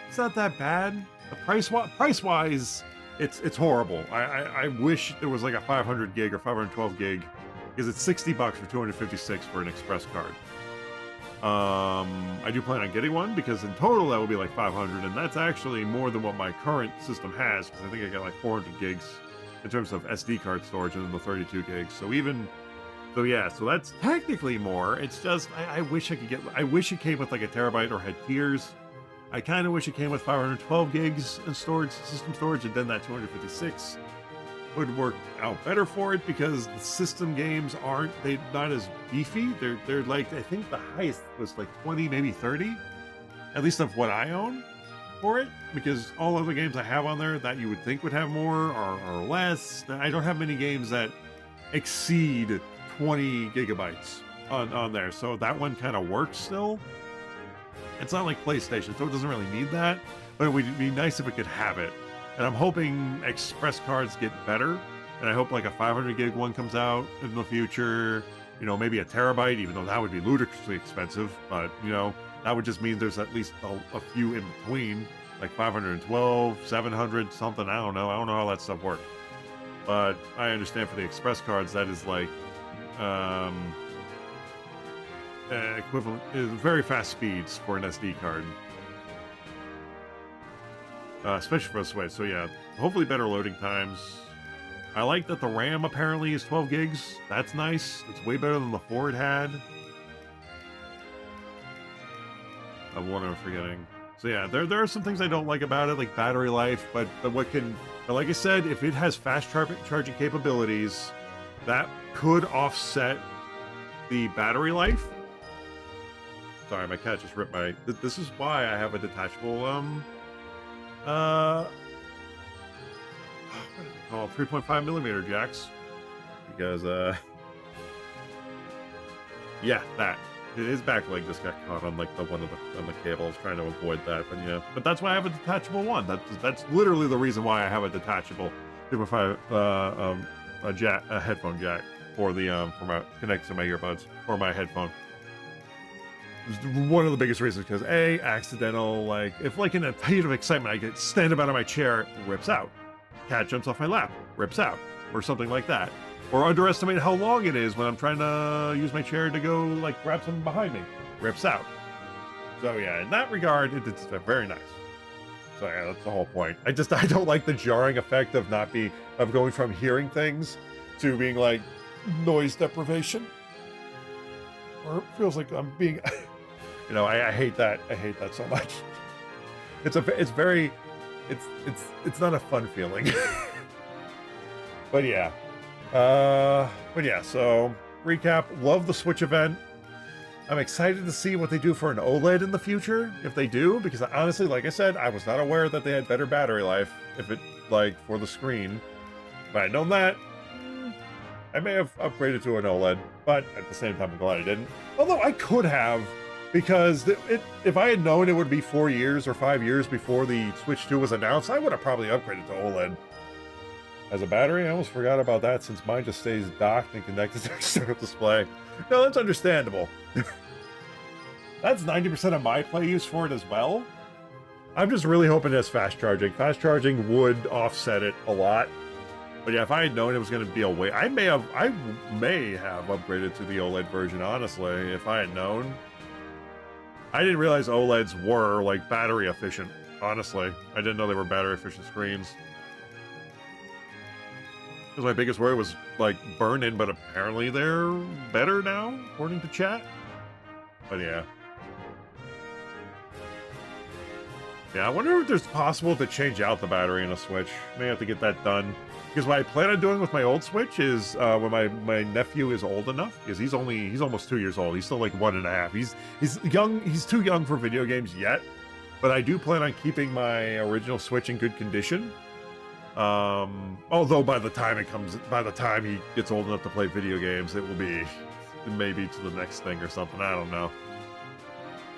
it's not that bad. The price-wise, it's horrible. I wish there was like a 500 gig or 512 gig, because it's $60 for 256 for an Express card. I do plan on getting one, because in total that would be like 500, and that's actually more than what my current system has, because I think I got like 400 gigs in terms of SD card storage, and then the 32 gigs. So so that's technically more. It's just I wish I could I wish it came with like a terabyte or had tiers. I kind of wish it came with 512 gigs in storage, system storage, and then that 256 would work out better for it, because the system games they're not as beefy. They're like, I think the highest was like 20, maybe 30, at least of what I own for it, because all other games I have on there that you would think would have more are less. I don't have many games that exceed 20 gigabytes on there, so that one kind of works still. It's not like PlayStation, so it doesn't really need that, but it would be nice if it could have it. And I'm hoping express cards get better, and I hope like a 500 gig one comes out in the future, you know, maybe a terabyte, even though that would be ludicrously expensive, but you know, that would just mean there's at least a few in between, like 512, 700, something. I don't know how that stuff works, but I understand for the express cards that is like equivalent, is very fast speeds for an SD card, especially for a Switch. So yeah, hopefully better loading times. I like that the RAM apparently is 12 gigs. That's nice. It's way better than the 4 it had. Of what I'm forgetting. So yeah, there are some things I don't like about it, like battery life, but like I said, if it has fast charging capabilities, that could offset the battery life. Sorry, my cat just ripped my... This is why I have a detachable, 3.5 millimeter jacks. Because, yeah, that. His back leg just got caught on, like, on the cable. I was trying to avoid that, but, yeah. But that's why I have a detachable one. That's literally the reason why I have a detachable 3.5, a headphone jack for connected to my earbuds, or my headphone. One of the biggest reasons, because accidental, like, if like in a heat of excitement I get stand up out of my chair, rips out. Cat jumps off my lap, rips out, or something like that. Or underestimate how long it is when I'm trying to use my chair to go like grab something behind me, rips out. So yeah, in that regard, it's very nice. So yeah, that's the whole point. I don't like the jarring effect of going from hearing things to being like noise deprivation. Or it feels like I'm being, you know, I hate that. I hate that so much. It's not a fun feeling. But yeah. So recap, love the Switch event. I'm excited to see what they do for an OLED in the future, if they do, because honestly, like I said, I was not aware that they had better battery life for the screen. If I had known that, I may have upgraded to an OLED, but at the same time, I'm glad I didn't. Although I could have, because if I had known it would be 4 years or 5 years before the Switch 2 was announced, I would have probably upgraded to OLED. As a battery, I almost forgot about that, since mine just stays docked and connected to external display. No, that's understandable. That's 90% of my play use for it as well. I'm just really hoping it has fast charging. Fast charging would offset it a lot. But yeah, if I had known it was going to be a way, I may have upgraded to the OLED version, honestly, if I had known. I didn't realize OLEDs were, like, battery efficient, honestly. I didn't know they were battery efficient screens. Because my biggest worry was, like, burn-in, but apparently they're better now, according to chat. But yeah. Yeah, I wonder if it's possible to change out the battery in a Switch. May have to get that done. Because what I plan on doing with my old Switch is when my nephew is old enough, because he's almost 2 years old. He's still like 1.5. He's young. He's too young for video games yet. But I do plan on keeping my original Switch in good condition. Although by the time he gets old enough to play video games, it will be maybe to the next thing or something. I don't know.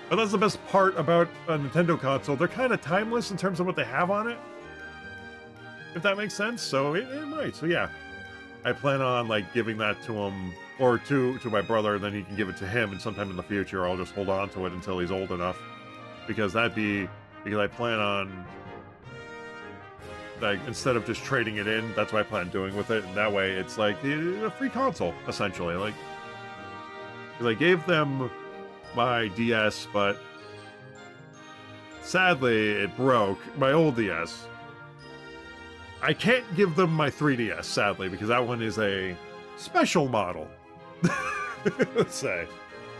But that's the best part about a Nintendo console. They're kind of timeless in terms of what they have on it. If that makes sense. So it might. So yeah. I plan on like giving that to him or to my brother, then he can give it to him, and sometime in the future I'll just hold on to it until he's old enough. Because I plan on, like, instead of just trading it in, that's what I plan on doing with it, and that way it's like a free console, essentially. Like, because I gave them my DS, but sadly it broke, my old DS. I can't give them my 3DS, sadly, because that one is a special model. Let's say.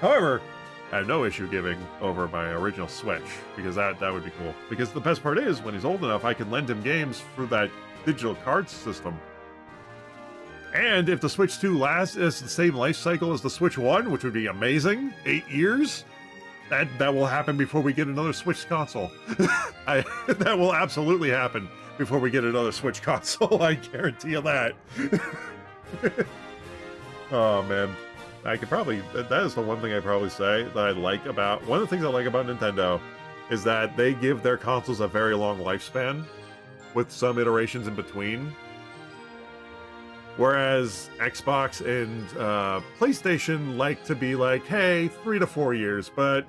However, I have no issue giving over my original Switch, because that would be cool. Because the best part is, when he's old enough, I can lend him games for that digital card system. And if the Switch 2 lasts the same life cycle as the Switch 1, which would be amazing, 8 years, that will happen before we get another Switch console. That will absolutely happen before we get another Switch console. I guarantee you that. Oh man, I could probably, that is the one thing I probably say that I like about, one of the things I like about Nintendo is that they give their consoles a very long lifespan with some iterations in between. Whereas Xbox and PlayStation like to be like, hey, 3 to 4 years, but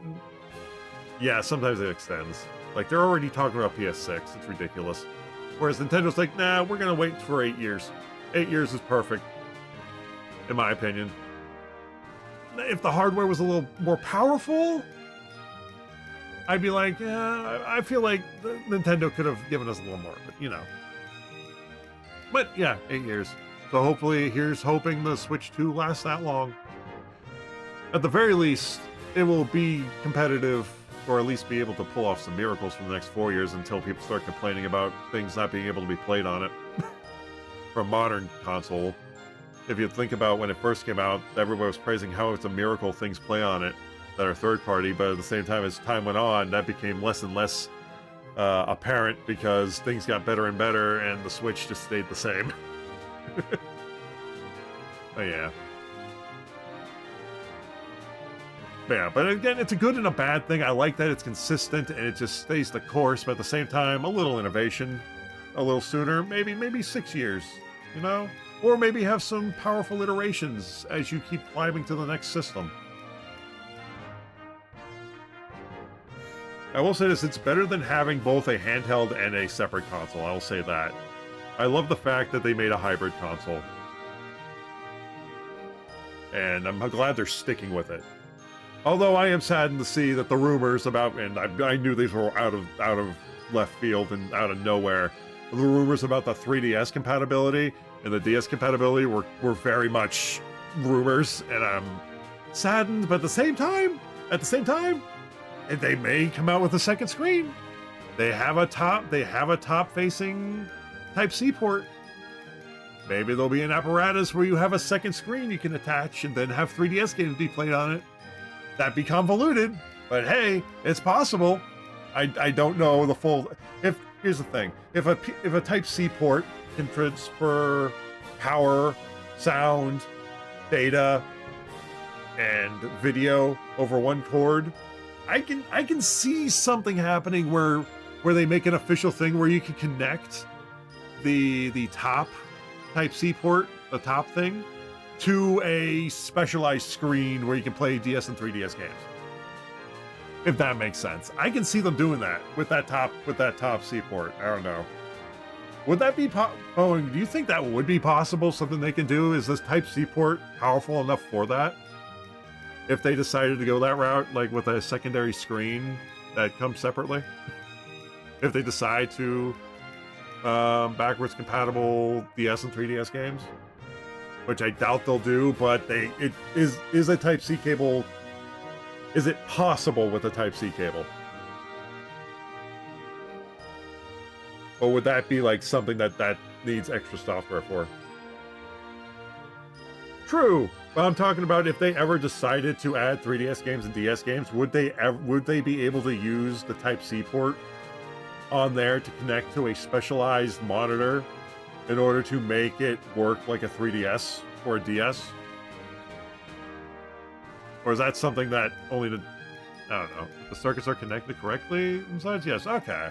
yeah, sometimes it extends. Like, they're already talking about PS6. It's ridiculous. Whereas Nintendo's like, nah, we're going to wait for 8 years. 8 years is perfect, in my opinion. If the hardware was a little more powerful, I'd be like, yeah, I feel like Nintendo could have given us a little more, but you know. But yeah, 8 years. So hopefully, here's hoping the Switch 2 lasts that long. At the very least, it will be competitive, or at least be able to pull off some miracles for the next 4 years until people start complaining about things not being able to be played on it. For a modern console, if you think about when it first came out, everybody was praising how it's a miracle things play on it that are third party, but at the same time, as time went on, that became less and less apparent because things got better and better and the Switch just stayed the same. Oh yeah. Yeah, but again, it's a good and a bad thing. I like that it's consistent and it just stays the course, but at the same time, a little innovation, a little sooner, maybe 6 years, you know? Or maybe have some powerful iterations as you keep climbing to the next system. I will say this, it's better than having both a handheld and a separate console, I will say that. I love the fact that they made a hybrid console. And I'm glad they're sticking with it. Although I am saddened to see that the rumors about, and I knew these were out of left field and out of nowhere, the rumors about the 3DS compatibility and the DS compatibility were very much rumors, and I'm saddened, but at the same time, they may come out with a second screen. They have a top-facing Type-C port. Maybe there'll be an apparatus where you have a second screen you can attach and then have 3DS games be played on it. That'd be convoluted, but hey, it's possible. I don't know the full. Here's the thing: if a Type-C port can transfer power, sound, data, and video over one cord, I can see something happening where they make an official thing where you can connect the top Type-C port, the top thing, to a specialized screen where you can play DS and 3DS games. If that makes sense. I can see them doing that with that top C port. I don't know. Would that be do you think that would be possible? Something they can do? Is this Type-C port powerful enough for that? If they decided to go that route, like with a secondary screen that comes separately? If they decide to backwards compatible DS and 3DS games, which I doubt they'll do, but it is a Type-C cable. Is it possible with a Type-C cable? Or would that be like something that needs extra software for? True, but I'm talking about if they ever decided to add 3DS games and DS games, would they be able to use the Type-C port on there to connect to a specialized monitor in order to make it work like a 3DS or a DS? Or is that something that only I don't know, the circuits are connected correctly? Besides, yes, okay.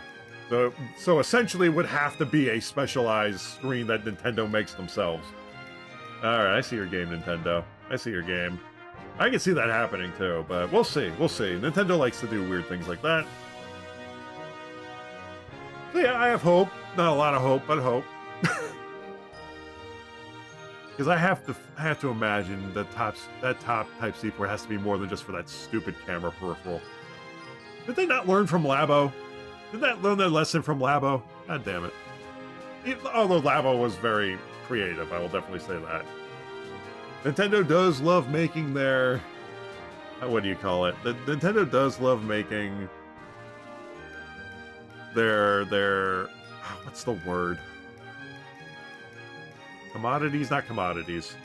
So essentially it would have to be a specialized screen that Nintendo makes themselves. Alright, I see your game, Nintendo. I see your game. I can see that happening too, but we'll see. Nintendo likes to do weird things like that. So yeah, I have hope. Not a lot of hope, but hope. Because I have to imagine that top Type-C port has to be more than just for that stupid camera peripheral. Did they not learn from Labo? Did they learn their lesson from Labo? God damn it. Although Labo was very creative, I will definitely say that. Nintendo does love making their what do you call it? Nintendo does love making their what's the word? Commodities, not commodities.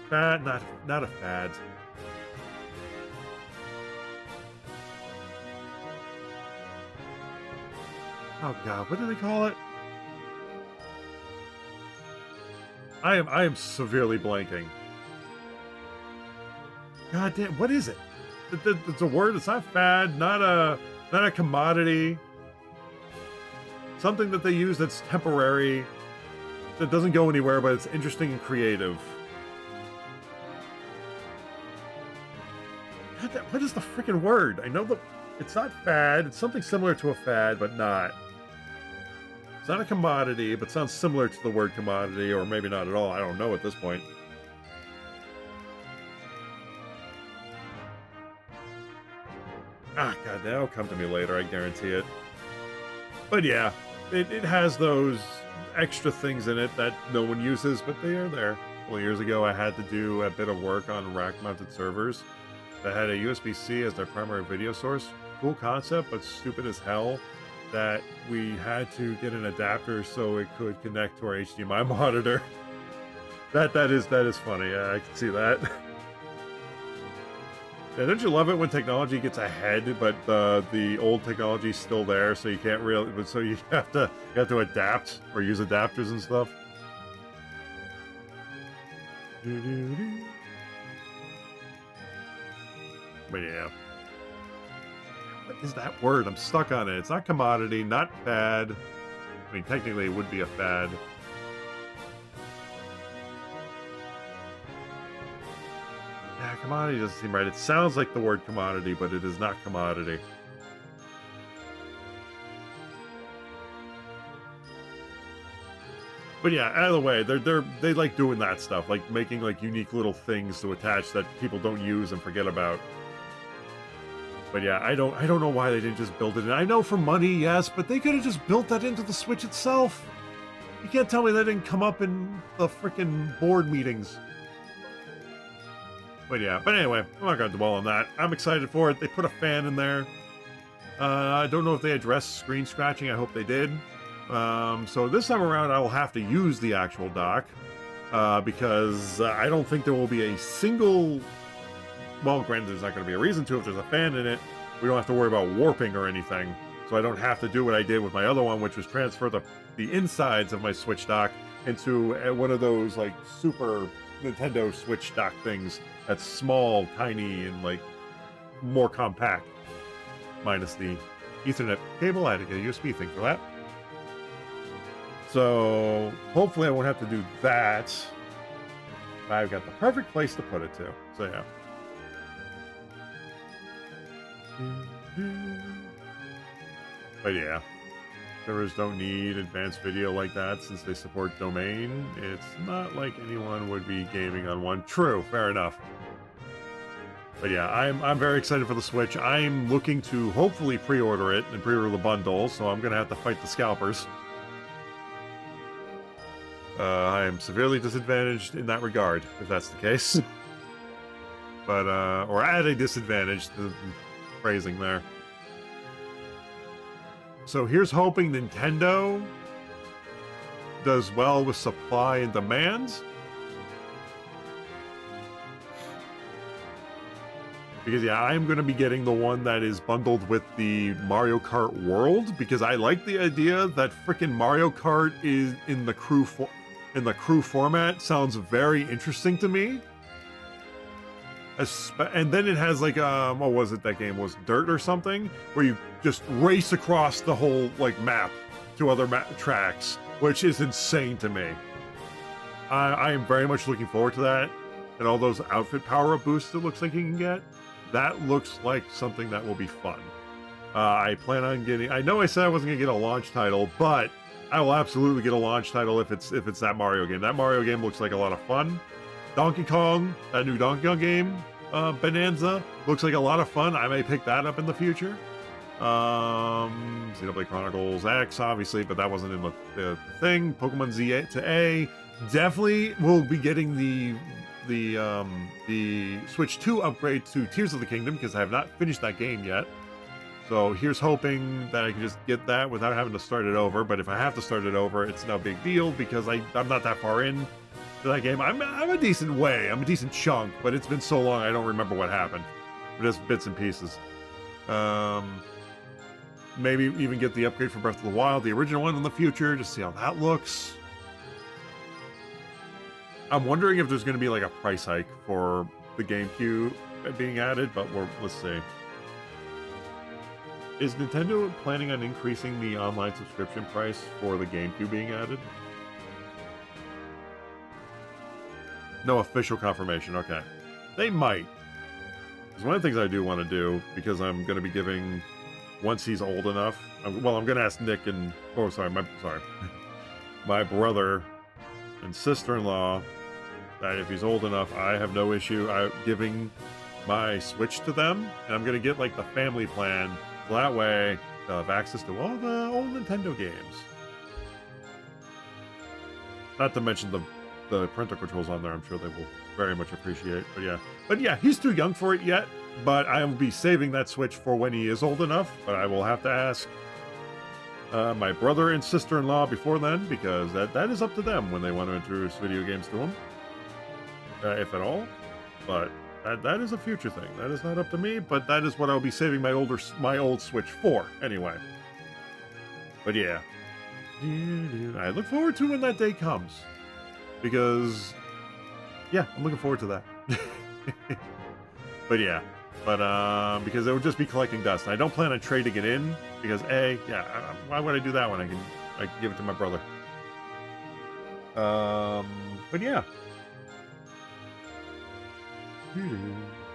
Fad, not a fad. Oh god, what do they call it? I am severely blanking. God damn, what is it? It's a word. It's not fad, not a commodity. Something that they use that's temporary, that doesn't go anywhere, but it's interesting and creative. What is the freaking word? I know it's not fad. It's something similar to a fad, but not. It's not a commodity, but sounds similar to the word commodity, or maybe not at all. I don't know at this point. Ah, god, that'll come to me later. I guarantee it. But yeah, it has those extra things in it that no one uses, but they are there. A couple years ago, I had to do a bit of work on rack-mounted servers that had a USB-C as their primary video source. Cool concept, but stupid as hell that we had to get an adapter so it could connect to our HDMI monitor. That is funny. Yeah, I can see that. Yeah, don't you love it when technology gets ahead, but the old technology is still there, so you can't really. So you have to adapt or use adapters and stuff. But yeah, what is that word? I'm stuck on it. It's not commodity, not fad. I mean, technically, it would be a fad. Yeah, commodity doesn't seem right. It sounds like the word commodity, but it is not commodity. But yeah, either way, they like doing that stuff, like making like unique little things to attach that people don't use and forget about. But yeah, I don't know why they didn't just build it in. I know for money, yes, but they could have just built that into the Switch itself. You can't tell me that didn't come up in the freaking board meetings. But yeah, but anyway, I'm not going to dwell on that. I'm excited for it. They put a fan in there. I don't know if they addressed screen scratching. I hope they did. So this time around, I will have to use the actual dock because I don't think there will be a single... Well, granted, there's not going to be a reason to if there's a fan in it. We don't have to worry about warping or anything. So I don't have to do what I did with my other one, which was transfer the insides of my Switch dock into one of those like super Nintendo Switch dock things that's small, tiny, and like more compact. Minus the Ethernet cable. I had to get a USB thing for that. So hopefully I won't have to do that. I've got the perfect place to put it to. So yeah. But yeah, servers don't need advanced video like that since they support domain. It's not like anyone would be gaming on one. True, fair enough. But yeah, I'm very excited for the Switch. I'm looking to hopefully pre-order it and pre-order the bundle, so I'm gonna have to fight the scalpers. I am severely disadvantaged in that regard, if that's the case. But or at a disadvantage, the phrasing there. So here's hoping Nintendo does well with supply and demand. Because yeah, I'm going to be getting the one that is bundled with the Mario Kart World, because I like the idea that frickin' Mario Kart is in the crew format. Sounds very interesting to me. And then it has like what was it that game was? Dirt or something, where you just race across the whole like map to other tracks, which is insane to me. I am very much looking forward to that, and all those outfit power-up boosts it looks like you can get. That looks like something that will be fun. I plan on getting... I know I said I wasn't going to get a launch title, but I will absolutely get a launch title if it's that Mario game. That Mario game looks like a lot of fun. Donkey Kong, that new Donkey Kong game, Bonanza, looks like a lot of fun. I may pick that up in the future. Xenoblade Chronicles X, obviously, but that wasn't in the thing. Pokemon Z to A. Definitely will be getting the Switch 2 upgrade to Tears of the Kingdom because I have not finished that game yet. So here's hoping that I can just get that without having to start it over. But if I have to start it over, it's no big deal because I'm not that far in to that game. I'm a decent way. I'm a decent chunk, but it's been so long I don't remember what happened. Just bits and pieces. Maybe even get the upgrade for Breath of the Wild, the original one in the future, to see how that looks. I'm wondering if there's going to be like a price hike for the GameCube being added, but let's see. Is Nintendo planning on increasing the online subscription price for the GameCube being added? No official confirmation, okay. They might. Because one of the things I do want to do, because I'm going to be giving, once he's old enough, I'm going to ask Nick and, my brother and sister-in-law that if he's old enough, I have no issue giving my Switch to them, and I'm going to get like the family plan. So that way, they'll have access to all the old Nintendo games. Not to mention the parental controls on there, I'm sure they will very much appreciate. But yeah, he's too young for it yet. But I will be saving that Switch for when he is old enough. But I will have to ask my brother and sister-in-law before then, because that is up to them when they want to introduce video games to them, if at all. But that is a future thing. That is not up to me, but that is what I'll be saving my old Switch for, anyway. But yeah. I look forward to when that day comes. Because, yeah, I'm looking forward to that. But yeah. But, because it would just be collecting dust. And I don't plan on trading it in, because why would I do that when I can give it to my brother? But yeah.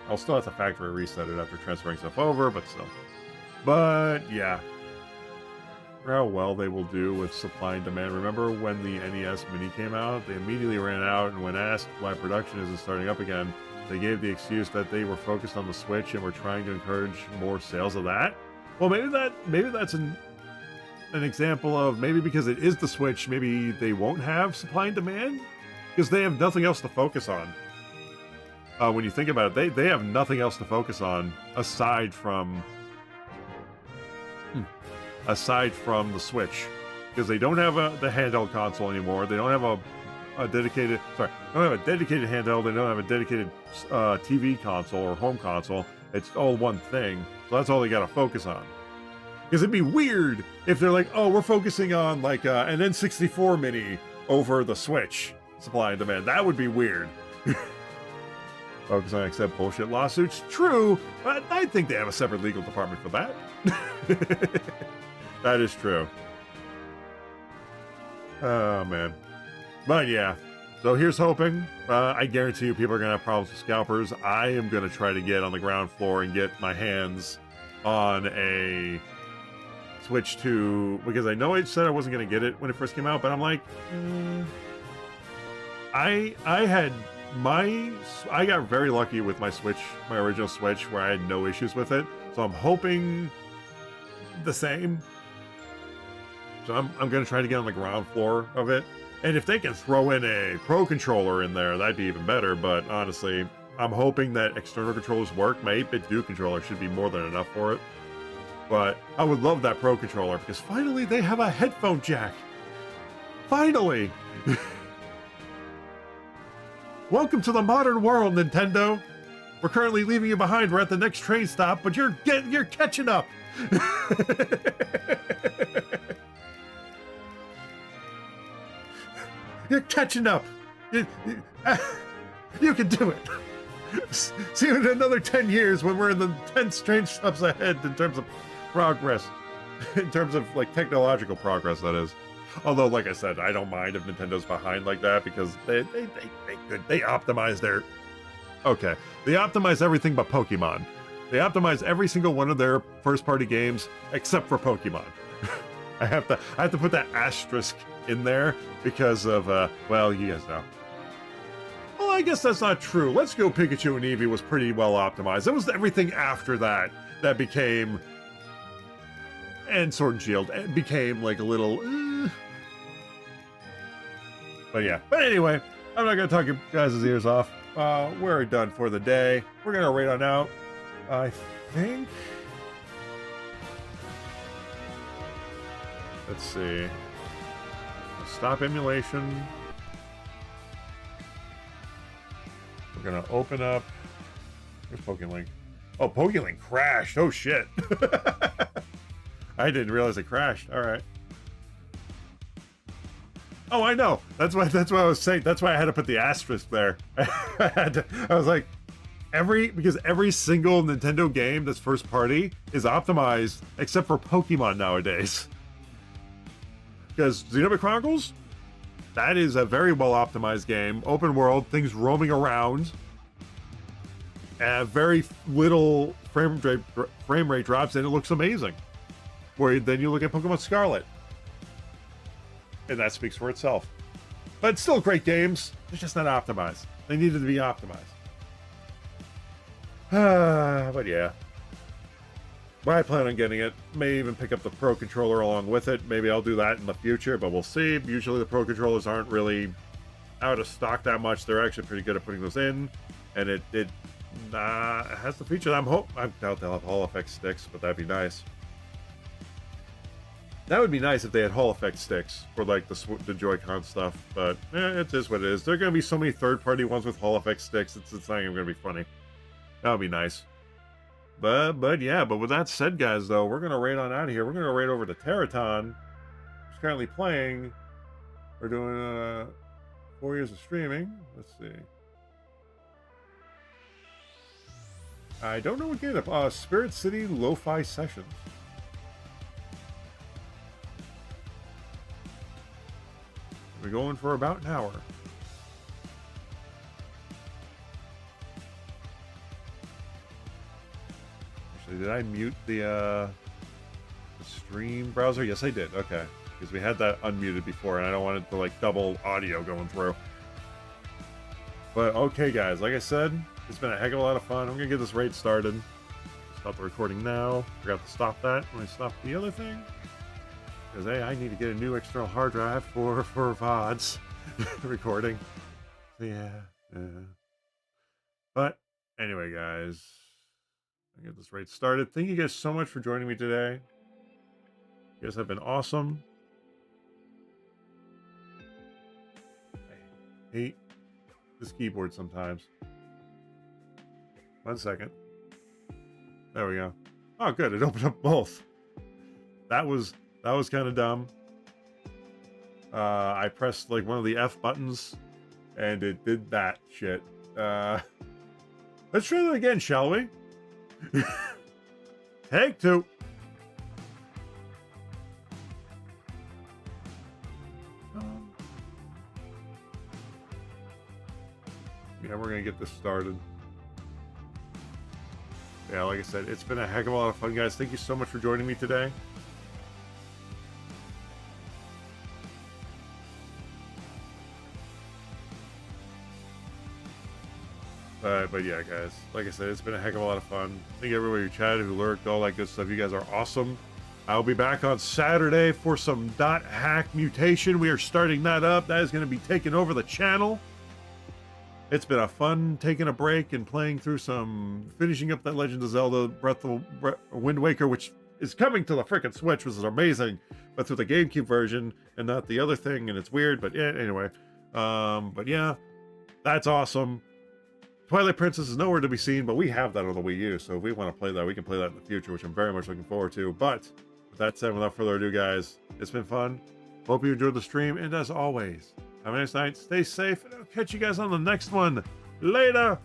I'll still have to factory reset it after transferring stuff over, but still. But yeah, how well they will do with supply and demand. Remember when the NES Mini came out? They immediately ran out, and when asked why production isn't starting up again, they gave the excuse that they were focused on the Switch and were trying to encourage more sales of that. Well, maybe that's an example of maybe because it is the Switch, maybe they won't have supply and demand because they have nothing else to focus on. When you think about it, they have nothing else to focus on aside from the Switch, because they don't have the handheld console anymore. They don't have a dedicated handheld. They don't have a dedicated TV console or home console. It's all one thing. So that's all they got to focus on. Because it'd be weird if they're like, oh, we're focusing on like an N64 Mini over the Switch supply and demand. That would be weird. Focus on accept bullshit lawsuits. True, but I think they have a separate legal department for that. That is true. Oh, man. But yeah, so here's hoping. I guarantee you people are going to have problems with scalpers. I am going to try to get on the ground floor and get my hands on a Switch 2, because I know I said I wasn't going to get it when it first came out, but I'm like, I got very lucky with my Switch, my original Switch, where I had no issues with it. So I'm hoping the same. So I'm going to try to get on the ground floor of it. And if they can throw in a Pro Controller in there, that'd be even better. But honestly, I'm hoping that external controllers work. My 8-bit Duke controller should be more than enough for it. But I would love that Pro Controller, because finally they have a headphone jack. Finally! Welcome to the modern world, Nintendo. We're currently leaving you behind. We're at the next train stop, but you're catching up. You're catching up. You can do it. See you in another 10 years when we're in the 10 strange steps ahead in terms of progress. In terms of, like, technological progress, that is. Although, like I said, I don't mind if Nintendo's behind like that, because they optimize their... Okay, they optimize everything but Pokemon. They optimize every single one of their first-party games except for Pokemon. I have to put that asterisk in there because of, well, you guys know. Well, I guess that's not true. Let's Go Pikachu and Eevee was pretty well optimized. It was everything after that that became and Sword and Shield became like a little. But yeah. But anyway, I'm not gonna talk your guys' ears off. We're done for the day. We're gonna rate on out. I think. Let's see. Stop emulation. We're gonna open up. Where's PokeLink? Oh, PokeLink crashed. Oh shit. I didn't realize it crashed. All right. Oh, I know. That's why I was saying. That's why I had to put the asterisk there. I was like, because every single Nintendo game that's first party is optimized except for Pokemon nowadays. Because Xenoblade Chronicles, that is a very well optimized game, open world, things roaming around, very little frame rate drops, and it looks amazing. Where then you look at Pokemon Scarlet, and that speaks for itself. But still great games, they're just not optimized. They needed to be optimized. But yeah. But I plan on getting it. May even pick up the Pro Controller along with it. Maybe I'll do that in the future, but we'll see. Usually the Pro Controllers aren't really out of stock that much. They're actually pretty good at putting those in. And it has the feature that I doubt they'll have Hall Effect sticks, but that'd be nice. That would be nice if they had Hall Effect sticks for like the Joy-Con stuff, but it is what it is. There are going to be so many third-party ones with Hall Effect sticks, it's not even going to be funny. That would be nice. But yeah, but with that said, guys, though, we're going to raid on out of here. We're going to raid over to Terraton, who's currently playing. We're doing 4 years of streaming. Let's see. I don't know what game. Spirit City Lo-Fi Sessions. We're going for about an hour. Did I mute the stream browser? Yes, I did. Okay. Because we had that unmuted before, and I don't want it to, like, double audio going through. But, okay, guys. Like I said, it's been a heck of a lot of fun. I'm going to get this raid started. Stop the recording now. Forgot to stop that when I stopped the other thing. Because, hey, I need to get a new external hard drive for VODs recording. So, yeah. But, anyway, guys. I'll get this raid started. Thank you guys so much for joining me today. You guys have been awesome. I hate this keyboard sometimes. 1 second. There we go. Oh, good. It opened up both. That was kind of dumb. I pressed like one of the F buttons, and it did that shit. Let's try that again, shall we? Take two. Yeah, we're gonna get this started. Yeah, like I said, it's been a heck of a lot of fun, guys. Thank you so much for joining me today. But yeah, guys, like I said, it's been a heck of a lot of fun. Thank everybody who chatted, who lurked, all that good stuff. You guys are awesome. I'll be back on Saturday for some .hack mutation. We are starting that up. That is going to be taking over the channel. It's been a fun taking a break and playing through finishing up that Legend of Zelda Wind Waker, which is coming to the freaking Switch, which is amazing, but through the GameCube version and not the other thing, and it's weird, but yeah, anyway. But yeah, that's awesome. Twilight Princess is nowhere to be seen, but we have that on the Wii U, so if we want to play that, we can play that in the future, which I'm very much looking forward to. But with that said, without further ado, guys, it's been fun. Hope you enjoyed the stream, and as always, have a nice night, stay safe, and I'll catch you guys on the next one. Later!